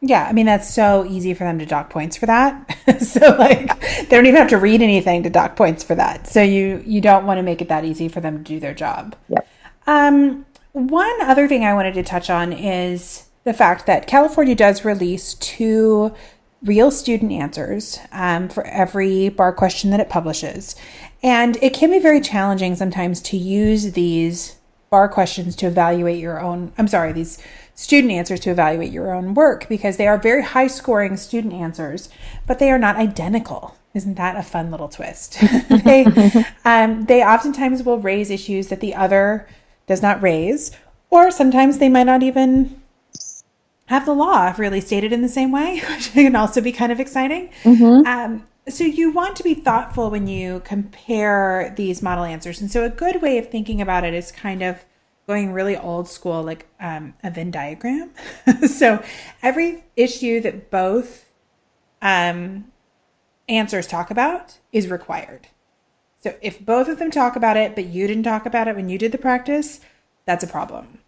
Yeah, I mean, that's so easy for them to dock points for that. So, they don't even have to read anything to dock points for that. So you don't want to make it that easy for them to do their job. Yep. One other thing I wanted to touch on is the fact that California does release 2 real student answers for every bar question that it publishes. And it can be very challenging sometimes to use these bar questions to evaluate these student answers to evaluate your own work because they are very high scoring student answers, but they are not identical. Isn't that a fun little twist? They oftentimes will raise issues that the other does not raise, or sometimes they might not even have the law really stated in the same way, which can also be kind of exciting. So you want to be thoughtful when you compare these model answers. And so a good way of thinking about it is kind of going really old school, like a Venn diagram. So every issue that both answers talk about is required. So if both of them talk about it, but you didn't talk about it when you did the practice, that's a problem.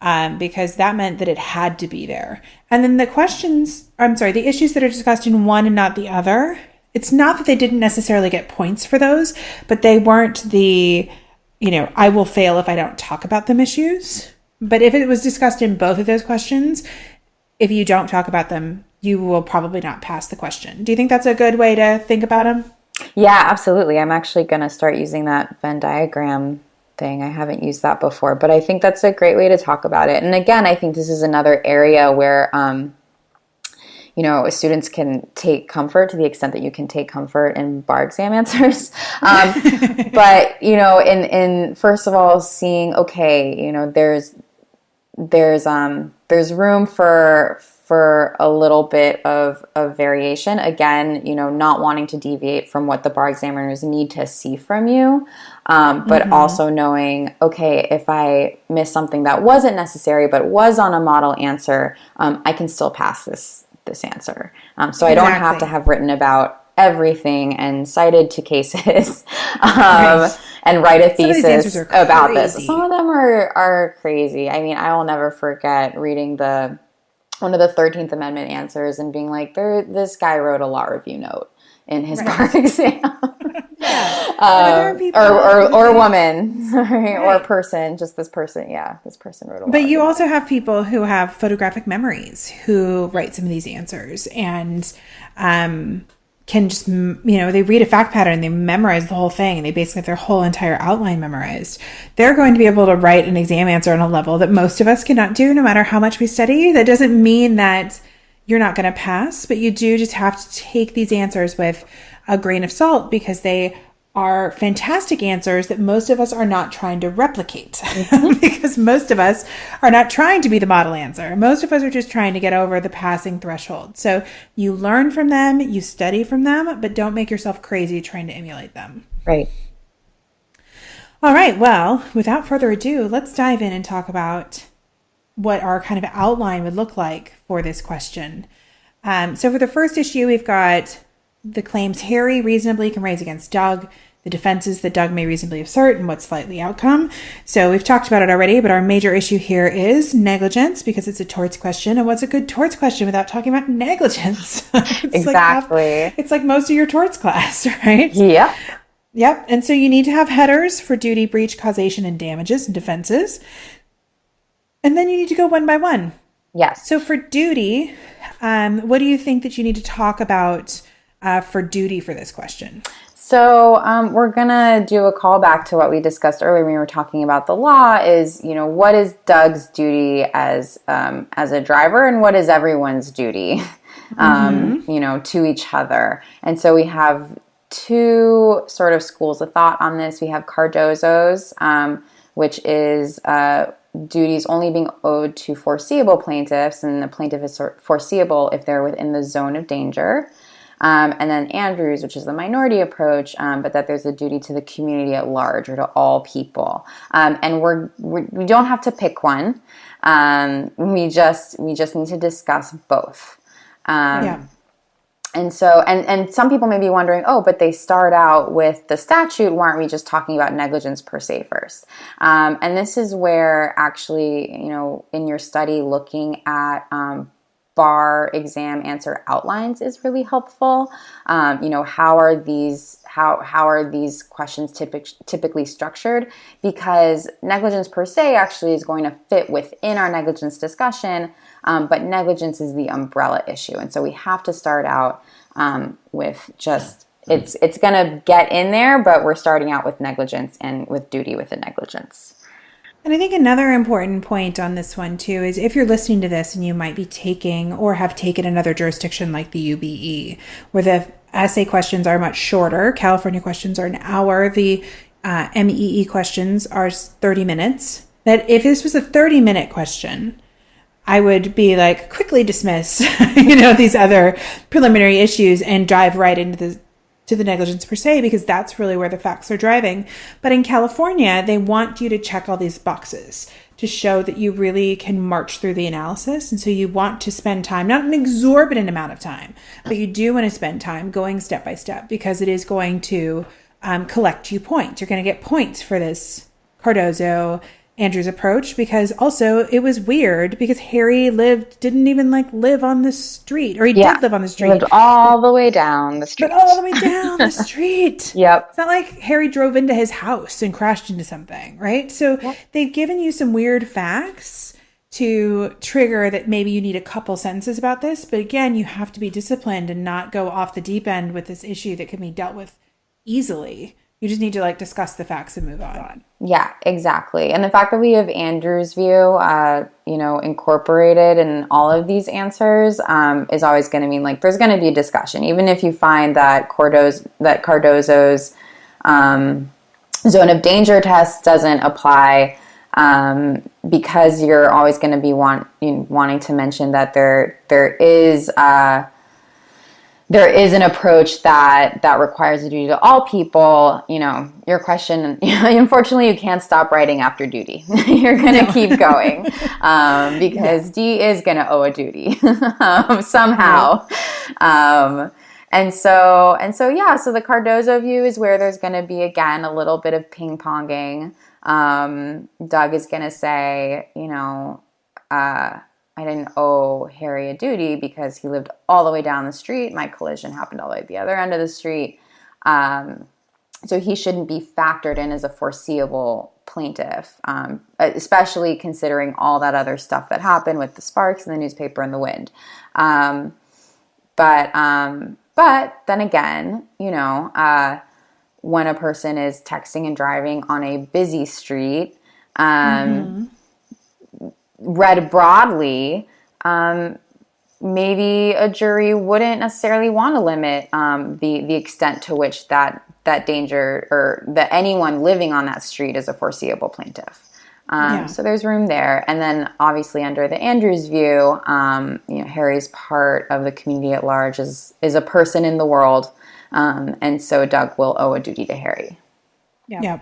Because that meant that it had to be there. And then the issues that are discussed in one and not the other, it's not that they didn't necessarily get points for those, but they weren't the, I will fail if I don't talk about them issues. But if it was discussed in both of those questions, if you don't talk about them, you will probably not pass the question. Do you think that's a good way to think about them? Yeah, absolutely. I'm actually going to start using that Venn diagram thing. I haven't used that before, but I think that's a great way to talk about it. And again, I think this is another area where, students can take comfort to the extent that you can take comfort in bar exam answers. But, in first of all, seeing, okay, there's room for a little bit of variation. Again, not wanting to deviate from what the bar examiners need to see from you, but also knowing, okay, if I miss something that wasn't necessary but was on a model answer, I can still pass this answer. So I don't have to have written about everything and cited to cases and write a thesis about this. Some of them are crazy. I mean, I will never forget reading one of the 13th Amendment answers and being like, this guy wrote a law review note in his bar exam. Or a woman, or a person, just this person. Yeah, this person wrote a law But you review also have people who have photographic memories who write some of these answers and can just, they read a fact pattern, they memorize the whole thing, and they basically have their whole entire outline memorized. They're going to be able to write an exam answer on a level that most of us cannot do, no matter how much we study. That doesn't mean that you're not going to pass, but you do just have to take these answers with a grain of salt, because they are fantastic answers that most of us are not trying to replicate. Because most of us are not trying to be the model answer. Most of us are just trying to get over the passing threshold. So you learn from them, you study from them, but don't make yourself crazy trying to emulate them. Right. All right. Well, without further ado, let's dive in and talk about what our kind of outline would look like for this question. So for the first issue, we've got the claims Harry reasonably can raise against Doug, the defenses that Doug may reasonably assert, and what's likely outcome. So we've talked about it already, but our major issue here is negligence, because it's a torts question. And what's a good torts question without talking about negligence? Exactly. It's like most of your torts class, right? Yeah. Yep. And so you need to have headers for duty, breach, causation, and damages and defenses. And then you need to go one by one. Yes. So for duty, what do you think that you need to talk about for duty for this question? So we're going to do a callback to what we discussed earlier when we were talking about the law is, what is Doug's duty as a driver, and what is everyone's duty, to each other. And so we have two sort of schools of thought on this. We have Cardozo's, which is duties only being owed to foreseeable plaintiffs, and the plaintiff is foreseeable if they're within the zone of danger. And then Andrews, which is the minority approach, but that there's a duty to the community at large, or to all people. And we don't have to pick one. We just need to discuss both. And so, and some people may be wondering, but they start out with the statute. Why aren't we just talking about negligence per se first? And this is where actually, in your study, looking at bar exam answer outlines is really helpful. How are these questions typically structured? Because negligence per se actually is going to fit within our negligence discussion, but negligence is the umbrella issue. And so we have to start out with just, it's going to get in there, but we're starting out with negligence and with duty with the negligence. And I think another important point on this one, too, is if you're listening to this and you might be taking or have taken another jurisdiction like the UBE, where the essay questions are much shorter. California questions are an hour. The MEE questions are 30 minutes. That if this was a 30-minute question, I would be like, quickly dismiss, these other preliminary issues and dive right into the negligence per se, because that's really where the facts are driving. But in California, they want you to check all these boxes to show that you really can march through the analysis. And so you want to spend time, not an exorbitant amount of time, but you do want to spend time going step by step, because it is going to collect you points. You're going to get points for this Cardozo Andrew's approach, because also it was weird because Harry didn't even live on the street, or he did live on the street. He lived all the way down the street. But all the way down the street. Yep. It's not like Harry drove into his house and crashed into something, right? So they've given you some weird facts to trigger that maybe you need a couple sentences about this. But again, you have to be disciplined and not go off the deep end with this issue that can be dealt with easily. You just need to discuss the facts and move on. Yeah, exactly. And the fact that we have Andrew's view, incorporated in all of these answers is always going to mean there's going to be a discussion, even if you find that Cardozo's zone of danger test doesn't apply. Because you're always going to be wanting to mention that there is an approach that requires a duty to all people. Your question, unfortunately, you can't stop writing after duty. You're going to keep going because D is going to owe a duty somehow. So the Cardozo view is where there's going to be, again, a little bit of ping-ponging. Doug is going to say, I didn't owe Harry a duty because he lived all the way down the street. My collision happened all the way at the other end of the street. So he shouldn't be factored in as a foreseeable plaintiff, especially considering all that other stuff that happened with the sparks and the newspaper and the wind. But then again, when a person is texting and driving on a busy street, read broadly, maybe a jury wouldn't necessarily want to limit the extent to which that danger or that anyone living on that street is a foreseeable plaintiff. So there's room there. And then obviously under the Andrews view, Harry's part of the community at large is a person in the world. And so Doug will owe a duty to Harry. Yeah.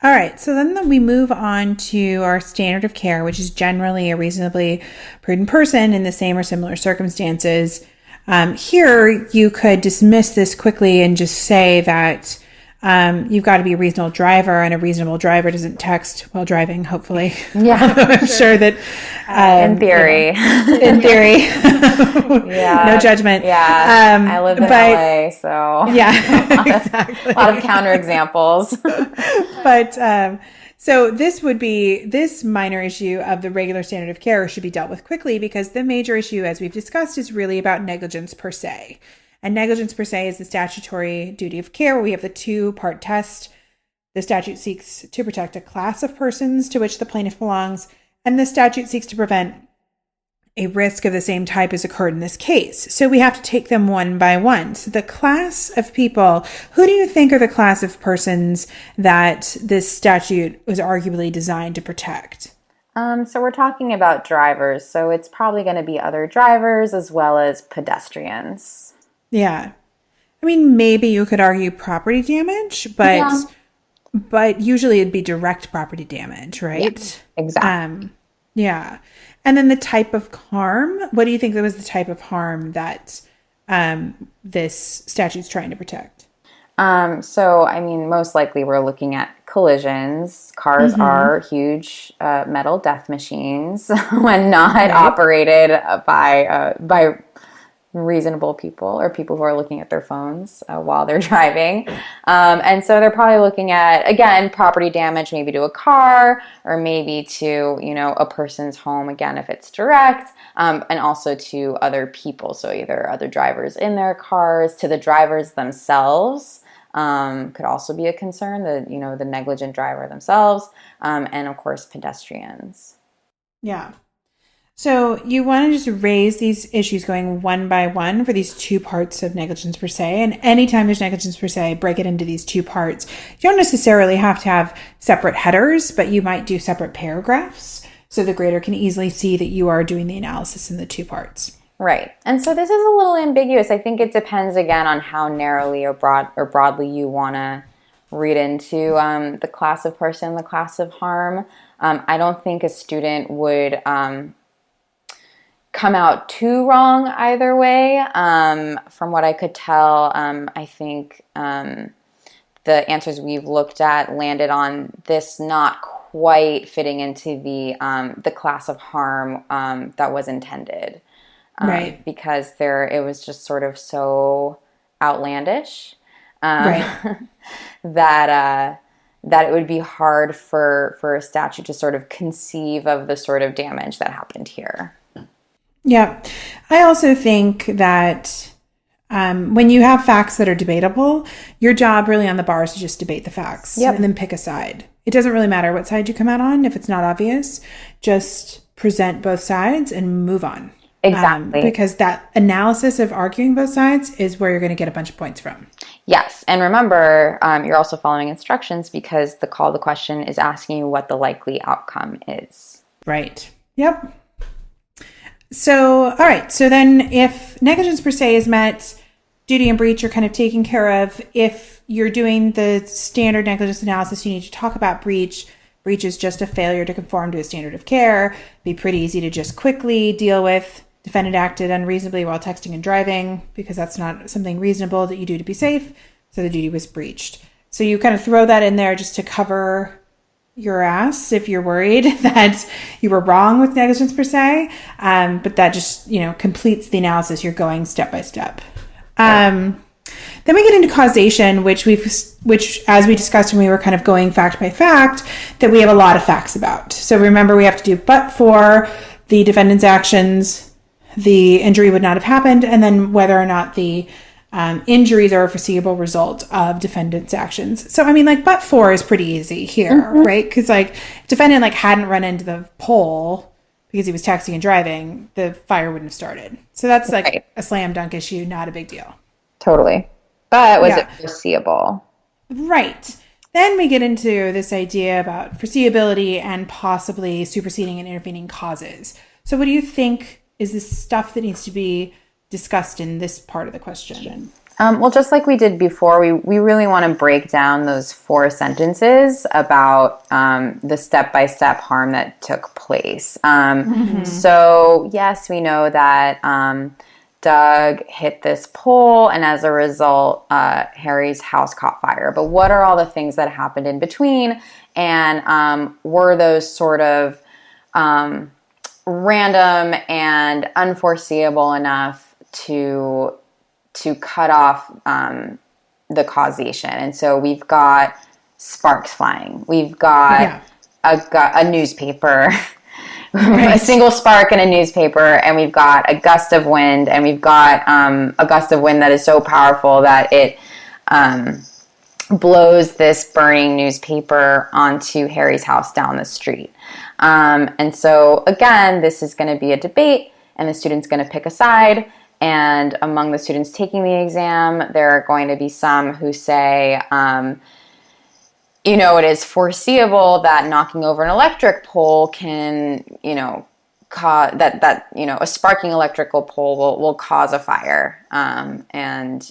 All right. So then we move on to our standard of care, which is generally a reasonably prudent person in the same or similar circumstances. Here, you could dismiss this quickly and just say that you've got to be a reasonable driver, and a reasonable driver doesn't text while driving, hopefully. Yeah. I'm sure that... in theory. In theory. Yeah. No judgment. Yeah. I live in LA, so... Yeah, exactly. A lot of counterexamples. But... So this minor issue of the regular standard of care should be dealt with quickly, because the major issue, as we've discussed, is really about negligence per se. And negligence per se is the statutory duty of care, where we have the two-part test. The statute seeks to protect a class of persons to which the plaintiff belongs, and the statute seeks to prevent a risk of the same type as occurred in this case. So we have to take them one by one. So the class of people, who do you think are the class of persons that this statute was arguably designed to protect? So we're talking about drivers. So it's probably going to be other drivers as well as pedestrians. Yeah. I mean, maybe you could argue property damage, but usually it'd be direct property damage, right? Yeah, exactly. Yeah. And then the type of harm, what do you think that was the type of harm that this statute's trying to protect? So, I mean, most likely we're looking at collisions. Cars are huge metal death machines when not operated by reasonable people or people who are looking at their phones while they're driving. And so they're probably looking at, again, property damage, maybe to a car or maybe to, a person's home, again, if it's direct, and also to other people. So either other drivers in their cars, to the drivers themselves, could also be a concern, the negligent driver themselves, and of course, pedestrians. Yeah. So you want to just raise these issues going one by one for these two parts of negligence per se. And anytime there's negligence per se, break it into these two parts. You don't necessarily have to have separate headers, but you might do separate paragraphs so the grader can easily see that you are doing the analysis in the two parts. Right. And so this is a little ambiguous. I think it depends, again, on how narrowly or broadly you want to read into the class of person, the class of harm. I don't think a student would... come out too wrong either way. From what I could tell, I think the answers we've looked at landed on this not quite fitting into the class of harm that was intended. Right. Because it was just sort of so outlandish right. that that it would be hard for a statute to sort of conceive of the sort of damage that happened here. Yeah. I also think that when you have facts that are debatable, your job really on the bar is to just debate the facts and then pick a side. It doesn't really matter what side you come out on if it's not obvious. Just present both sides and move on. Exactly. Because that analysis of arguing both sides is where you're going to get a bunch of points from. Yes. And remember, you're also following instructions because the call to question is asking you what the likely outcome is. Right. Yep. So, all right. So then if negligence per se is met, duty and breach are kind of taken care of. If you're doing the standard negligence analysis, you need to talk about breach. Breach is just a failure to conform to a standard of care. Be pretty easy to just quickly deal with. Defendant acted unreasonably while texting and driving because that's not something reasonable that you do to be safe. So the duty was breached. So you kind of throw that in there just to cover your ass if you're worried that you were wrong with negligence per se. But that just, completes the analysis. You're going step by step. Then we get into causation, which as we discussed when we were kind of going fact by fact, that we have a lot of facts about. So remember, we have to do but for the defendant's actions, the injury would not have happened, and then whether or not the injuries are a foreseeable result of defendant's actions. So, but for is pretty easy here, right? Because, defendant, hadn't run into the pole because he was texting and driving, the fire wouldn't have started. So that's, a slam dunk issue, not a big deal. Totally. But was it foreseeable? Right. Then we get into this idea about foreseeability and possibly superseding and intervening causes. So what do you think is the stuff that needs to be discussed in this part of the question? Well, just like we did before, we really want to break down those 4 sentences about the step-by-step harm that took place. So, yes, we know that Doug hit this pole, and as a result, Harry's house caught fire. But what are all the things that happened in between? And were those sort of random and unforeseeable enough to cut off the causation? And so we've got sparks flying. We've got a newspaper, a single spark in a newspaper, and we've got a gust of wind, and we've got a gust of wind that is so powerful that it blows this burning newspaper onto Harry's house down the street. And so, again, this is going to be a debate, and the student's going to pick a side. And among the students taking the exam, there are going to be some who say, it is foreseeable that knocking over an electric pole can, cause a sparking electrical pole will cause a fire. And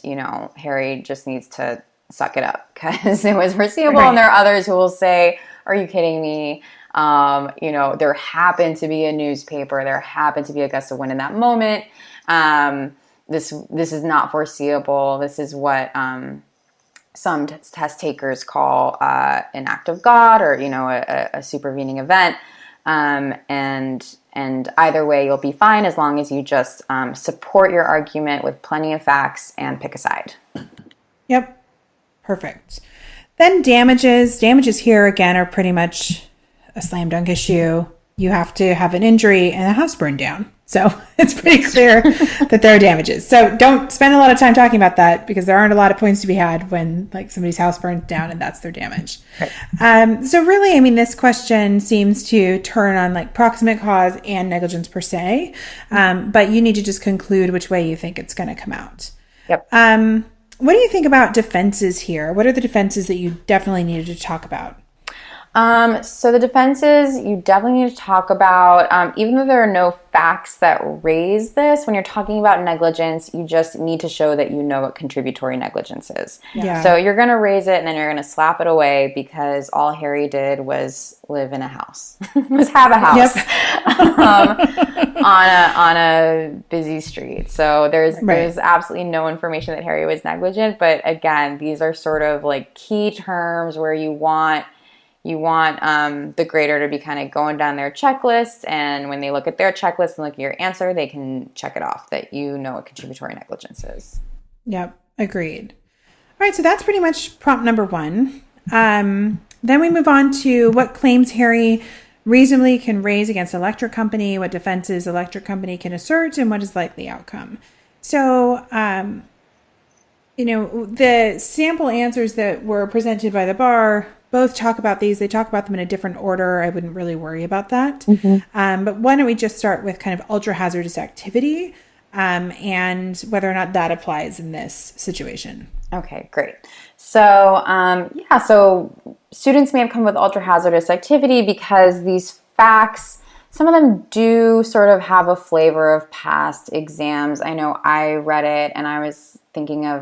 Harry just needs to suck it up because it was foreseeable. Right. And there are others who will say, are you kidding me? There happened to be a newspaper. There happened to be a gust of wind in that moment. This is not foreseeable. This is what some test takers call an act of God, or a supervening event. And either way, you'll be fine as long as you just support your argument with plenty of facts and pick a side. Yep, perfect. Then damages. Damages here again are pretty much a slam dunk issue. You have to have an injury and a house burned down. So it's pretty clear that there are damages. So don't spend a lot of time talking about that because there aren't a lot of points to be had when somebody's house burns down and that's their damage. Right. So really, this question seems to turn on proximate cause and negligence per se. But you need to just conclude which way you think it's going to come out. Yep. What do you think about defenses here? What are the defenses that you definitely needed to talk about? So the defenses you definitely need to talk about, even though there are no facts that raise this, when you're talking about negligence, you just need to show that you know what contributory negligence is. Yeah. So you're going to raise it and then you're going to slap it away because all Harry did was live in a house, was have a house, on a busy street. So there's absolutely no information that Harry was negligent. But again, these are sort of key terms where you want the grader to be kind of going down their checklist, and when they look at their checklist and look at your answer, they can check it off that you know what contributory negligence is. Yep, agreed. All right, so that's pretty much prompt number 1. Then we move on to what claims Harry reasonably can raise against electric company, what defenses electric company can assert, and what is likely outcome. So, the sample answers that were presented by the bar both talk about these. They talk about them in a different order. I wouldn't really worry about that. Mm-hmm. But why don't we just start with kind of ultra hazardous activity and whether or not that applies in this situation. Okay, great. So, so students may have come with ultra hazardous activity because these facts, some of them do sort of have a flavor of past exams. I know I read it and I was thinking of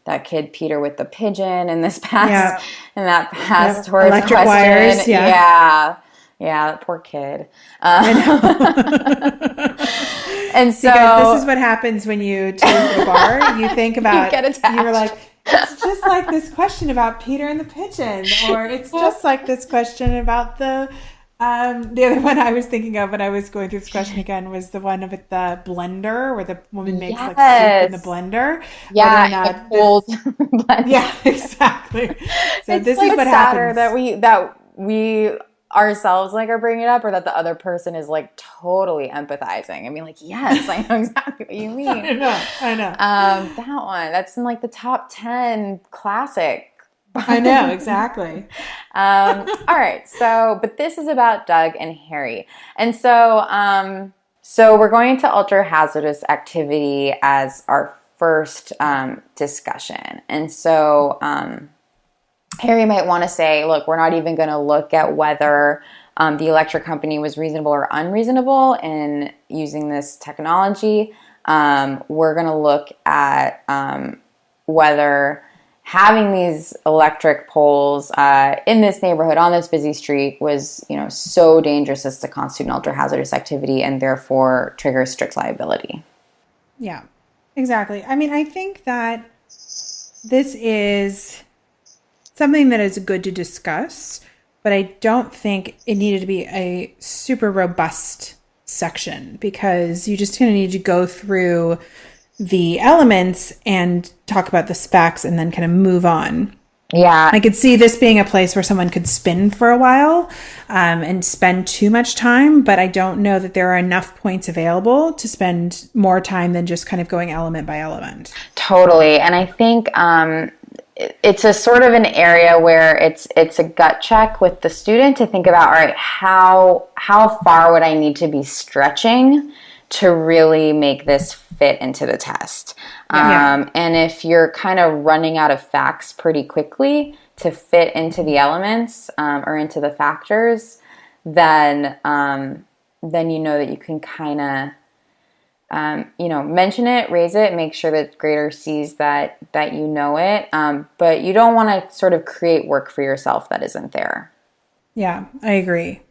that kid Peter with the pigeon in this past horse electric question. Wires. Yeah, that poor kid. And so because this is what happens when you take the bar. You think about you were like, it's just like this question about Peter and the pigeon, or it's just like this question about the other one I was thinking of when I was going through this question again was the one with the blender where the woman makes like soup in the blender. Yeah, cold blender. Yeah, exactly. So it's this like is what sadder happens. that we ourselves like are bringing it up, or that the other person is like totally empathizing. I mean, like, yes, I know exactly what you mean. I know. That one, that's in like the top 10 classic. I know, exactly. All right. So, but this is about Doug and Harry. And so, so we're going to ultra hazardous activity as our first discussion. And so, Harry might want to say, look, we're not even going to look at whether the electric company was reasonable or unreasonable in using this technology. We're going to look at whether having these electric poles in this neighborhood on this busy street was, so dangerous as to constitute an ultra hazardous activity and therefore trigger strict liability. Yeah, exactly. I mean, I think that this is something that is good to discuss, but I don't think it needed to be a super robust section because you just kind of need to go through the elements and talk about the facts and then kind of move on. Yeah. I could see this being a place where someone could spin for a while and spend too much time, but I don't know that there are enough points available to spend more time than just kind of going element by element. Totally. And I think it's a sort of an area where it's a gut check with the student to think about, all right, how far would I need to be stretching to really make this fit into the test? And if you're kind of running out of facts pretty quickly to fit into the elements or into the factors, then you know that you can kind of mention it, raise it, make sure that grader sees that you know it. But you don't want to sort of create work for yourself that isn't there. Yeah, I agree.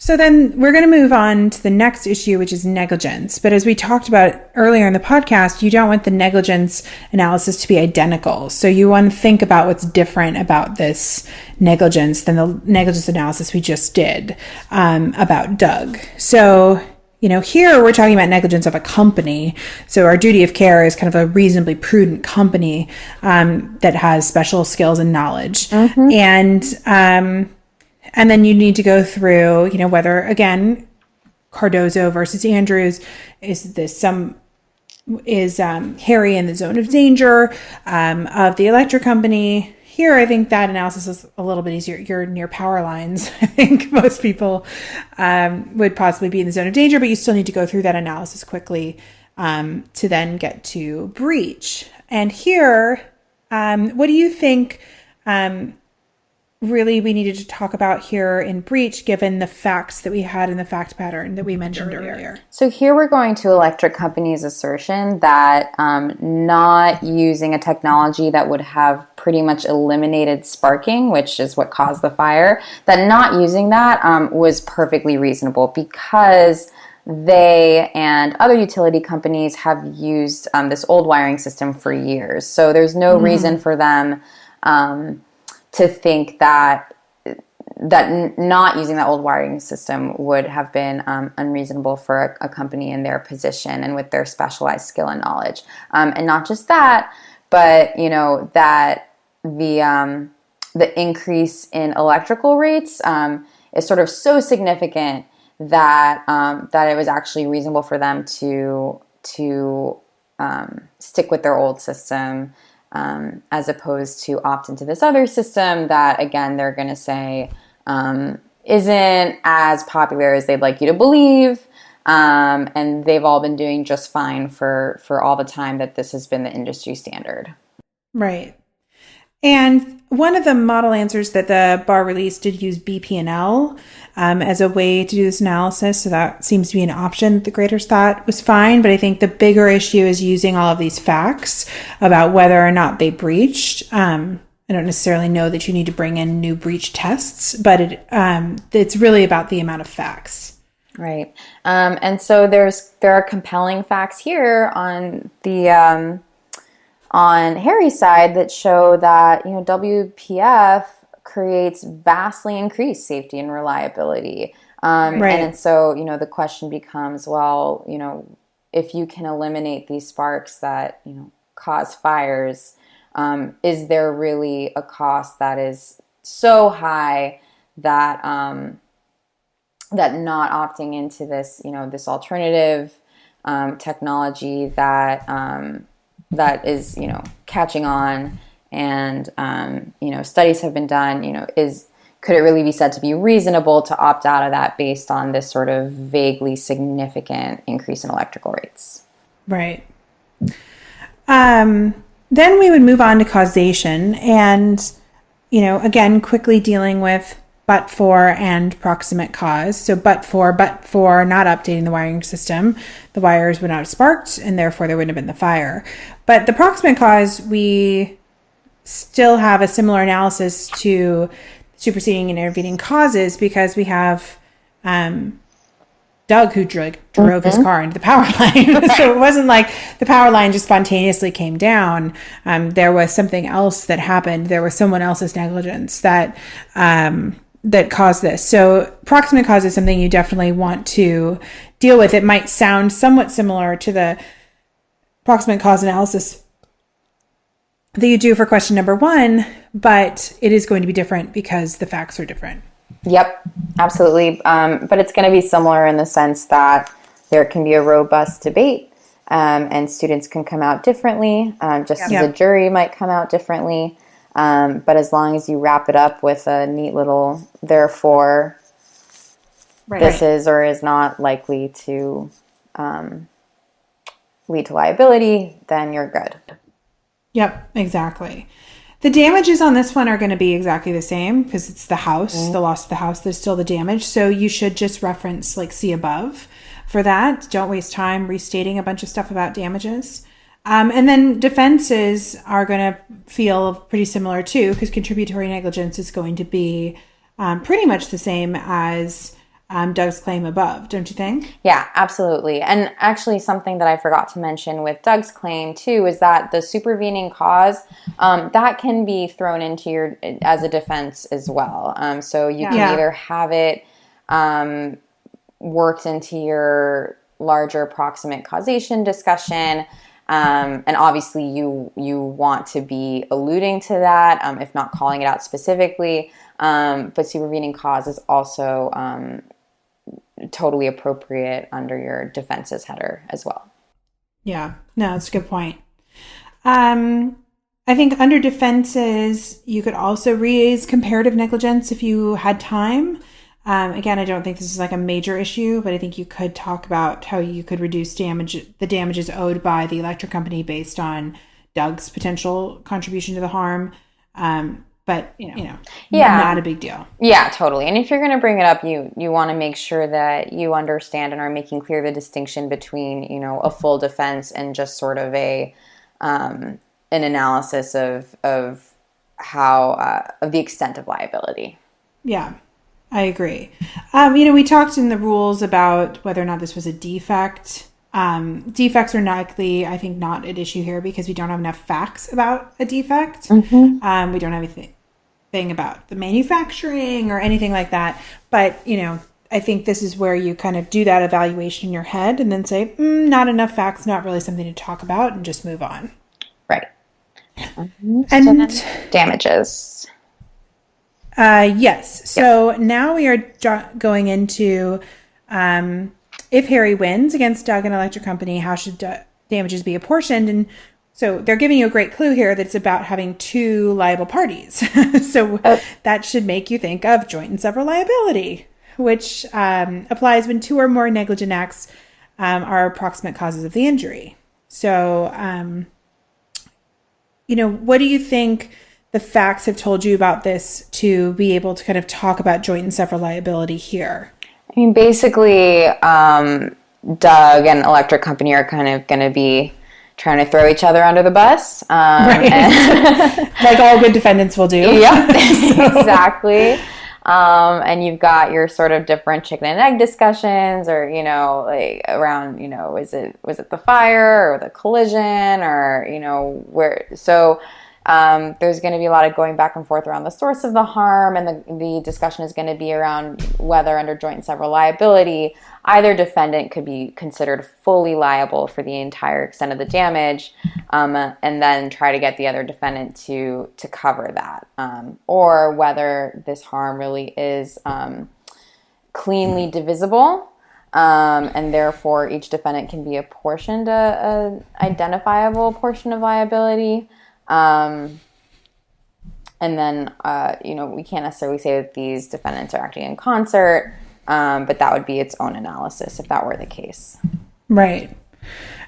So then we're going to move on to the next issue, which is negligence. But as we talked about earlier in the podcast, you don't want the negligence analysis to be identical. So you want to think about what's different about this negligence than the negligence analysis we just did about Doug. So here we're talking about negligence of a company. So our duty of care is kind of a reasonably prudent company that has special skills and knowledge. Mm-hmm. And then you need to go through, whether, again, Cardozo versus Andrews, is Harry in the zone of danger of the electric company. Here, I think that analysis is a little bit easier. You're near power lines. I think most people would possibly be in the zone of danger, but you still need to go through that analysis quickly to then get to breach. And here, what do you think really we needed to talk about here in breach, given the facts that we had in the fact pattern that we mentioned earlier? So here we're going to electric company's assertion that not using a technology that would have pretty much eliminated sparking, which is what caused the fire, that not using that was perfectly reasonable because they and other utility companies have used this old wiring system for years. So there's no reason for them to think that not using that old wiring system would have been unreasonable for a company in their position and with their specialized skill and knowledge. And not just that, but that the the increase in electrical rates is sort of so significant that that it was actually reasonable for them to stick with their old system as opposed to opt into this other system that, again, they're going to say isn't as popular as they'd like you to believe. And they've all been doing just fine for all the time that this has been the industry standard. Right. And one of the model answers that the bar released did use BPNL as a way to do this analysis. So that seems to be an option the graders thought was fine. But I think the bigger issue is using all of these facts about whether or not they breached. I don't necessarily know that you need to bring in new breach tests, but it's really about the amount of facts. Right. And so there are compelling facts here on the on Harry's side that show that, WPF creates vastly increased safety and reliability. Right. And so, the question becomes, well, if you can eliminate these sparks that, cause fires, is there really a cost that is so high that that not opting into this, this alternative technology that is, catching on and, studies have been done, could it really be said to be reasonable to opt out of that based on this sort of vaguely significant increase in electrical rates? Right. Then we would move on to causation and, again, quickly dealing with but for and proximate cause. So but for not updating the wiring system, the wires would not have sparked and therefore there wouldn't have been the fire. But the proximate cause, we still have a similar analysis to superseding and intervening causes because we have Doug who drove his car into the power line. So it wasn't like the power line just spontaneously came down. There was something else that happened. There was someone else's negligence that caused this. So proximate cause is something you definitely want to deal with. It might sound somewhat similar to the proximate cause analysis that you do for question number 1, but it is going to be different because the facts are different. Yep, absolutely. But it's going to be similar in the sense that there can be a robust debate and students can come out differently, just as a jury might come out differently. But as long as you wrap it up with a neat little, therefore, this is or is not likely to lead to liability, then you're good. Yep, exactly. The damages on this one are going to be exactly the same because it's the house, the loss of the house, there's still the damage. So you should just reference see above for that. Don't waste time restating a bunch of stuff about damages. And then defenses are going to feel pretty similar too, because contributory negligence is going to be pretty much the same as Doug's claim above, don't you think? Yeah, absolutely. And actually something that I forgot to mention with Doug's claim too is that the supervening cause, that can be thrown into as a defense as well. So you can either have it worked into your larger proximate causation discussion, and obviously you want to be alluding to that, if not calling it out specifically. But supervening cause is also totally appropriate under your defenses header as well. Yeah, no, that's a good point. I think under defenses, you could also raise comparative negligence if you had time. Again, I don't think this is a major issue, but I think you could talk about how you could reduce the damages owed by the electric company based on Doug's potential contribution to the harm. But, not a big deal. Yeah, totally. And if you're going to bring it up, you want to make sure that you understand and are making clear the distinction between, a full defense and just sort of an analysis of how, of the extent of liability. Yeah, I agree. We talked in the rules about whether or not this was a defect. Defects are likely, I think, not at issue here because we don't have enough facts about a defect. Mm-hmm. We don't have anything about the manufacturing or anything like that. But, I think this is where you kind of do that evaluation in your head and then say, not enough facts, not really something to talk about, and just move on. Right. Mm-hmm. And so damages. Yes. So now we are going into if Harry wins against Doug and Electric Company, how should damages be apportioned? And so they're giving you a great clue here that it's about having two liable parties. So that should make you think of joint and several liability, which applies when two or more negligent acts are approximate causes of the injury. So, what do you think the facts have told you about this to be able to kind of talk about joint and several liability here? I mean, basically, Doug and Electric Company are kind of going to be trying to throw each other under the bus. Right. Like all good defendants will do. Yeah, exactly. And you've got your sort of different chicken and egg discussions, or, like around, was it the fire or the collision, or, where, so there's going to be a lot of going back and forth around the source of the harm, and the discussion is going to be around whether under joint and several liability, either defendant could be considered fully liable for the entire extent of the damage, and then try to get the other defendant to cover that, or whether this harm really is cleanly divisible, and therefore each defendant can be apportioned a identifiable portion of liability. And then, we can't necessarily say that these defendants are acting in concert, but that would be its own analysis if that were the case. Right.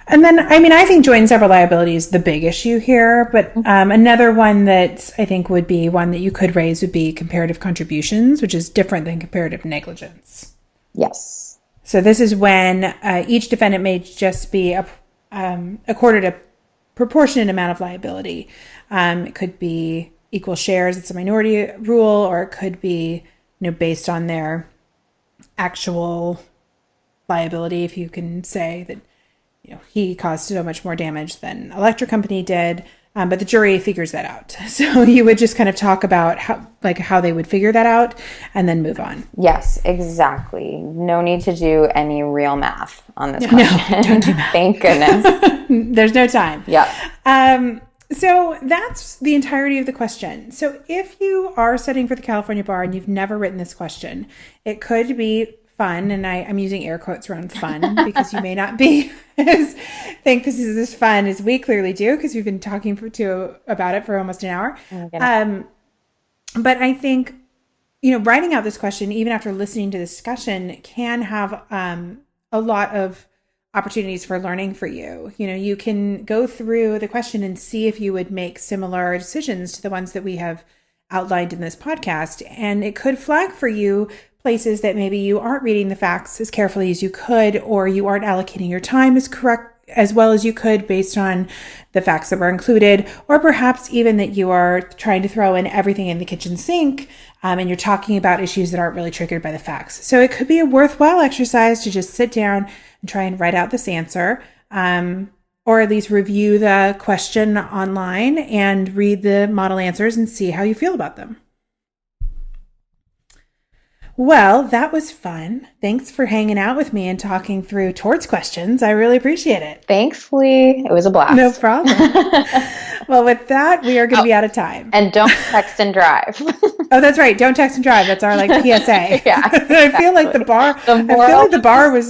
And then, I think joint and several liability is the big issue here, but another one that I think would be one that you could raise would be comparative contributions, which is different than comparative negligence. Yes. So this is when each defendant may just be accorded a proportionate amount of liability. It could be equal shares. It's a minority rule, or it could be, based on their actual liability. If you can say that, he caused so much more damage than Electric Company did, but the jury figures that out. So you would just kind of talk about how they would figure that out and then move on. Yes, exactly. No need to do any real math on this question. No, don't do math. Thank goodness. There's no time. Yeah. So that's the entirety of the question. So if you are studying for the California bar and you've never written this question, it could be fun, and I'm using air quotes around fun because you may not think this is as fun as we clearly do, because we've been talking about it for almost an hour. But I think, writing out this question, even after listening to the discussion, can have a lot of opportunities for learning for you. You can go through the question and see if you would make similar decisions to the ones that we have outlined in this podcast. And it could flag for you places that maybe you aren't reading the facts as carefully as you could, or you aren't allocating your time as well as you could based on the facts that were included, or perhaps even that you are trying to throw in everything in the kitchen sink, and you're talking about issues that aren't really triggered by the facts. So it could be a worthwhile exercise to just sit down and try and write out this answer, or at least review the question online and read the model answers and see how you feel about them. Well, that was fun. Thanks for hanging out with me and talking through torts questions. I really appreciate it. Thanks, Lee. It was a blast. No problem. Well, with that, we are going to be out of time. And don't text and drive. Oh, that's right. Don't text and drive. That's our PSA. Yeah. Exactly. I feel like the bar was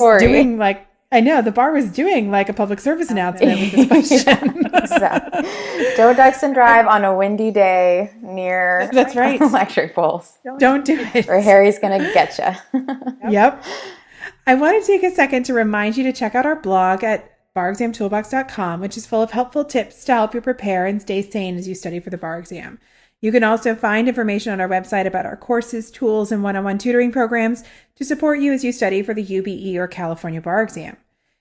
doing a public service announcement with this question. Exactly. Don't text and drive on a windy day near That's right. electric poles. Don't do it. Or Harry's going to get you. Yep. I want to take a second to remind you to check out our blog at barexamtoolbox.com, which is full of helpful tips to help you prepare and stay sane as you study for the bar exam. You can also find information on our website about our courses, tools, and one-on-one tutoring programs to support you as you study for the UBE or California bar exam.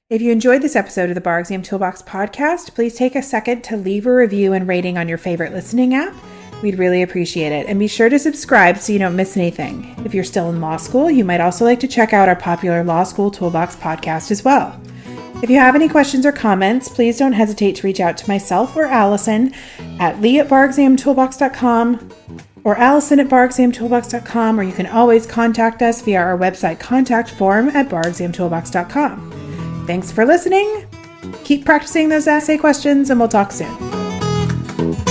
If you enjoyed this episode of the Bar Exam Toolbox podcast, please take a second to leave a review and rating on your favorite listening app. We'd really appreciate it. And be sure to subscribe so you don't miss anything. If you're still in law school, you might also like to check out our popular Law School Toolbox podcast as well. If you have any questions or comments, please don't hesitate to reach out to myself or Allison at lee@barexamtoolbox.com or allison@barexamtoolbox.com, or you can always contact us via our website contact form at barexamtoolbox.com. Thanks for listening. Keep practicing those essay questions, and we'll talk soon.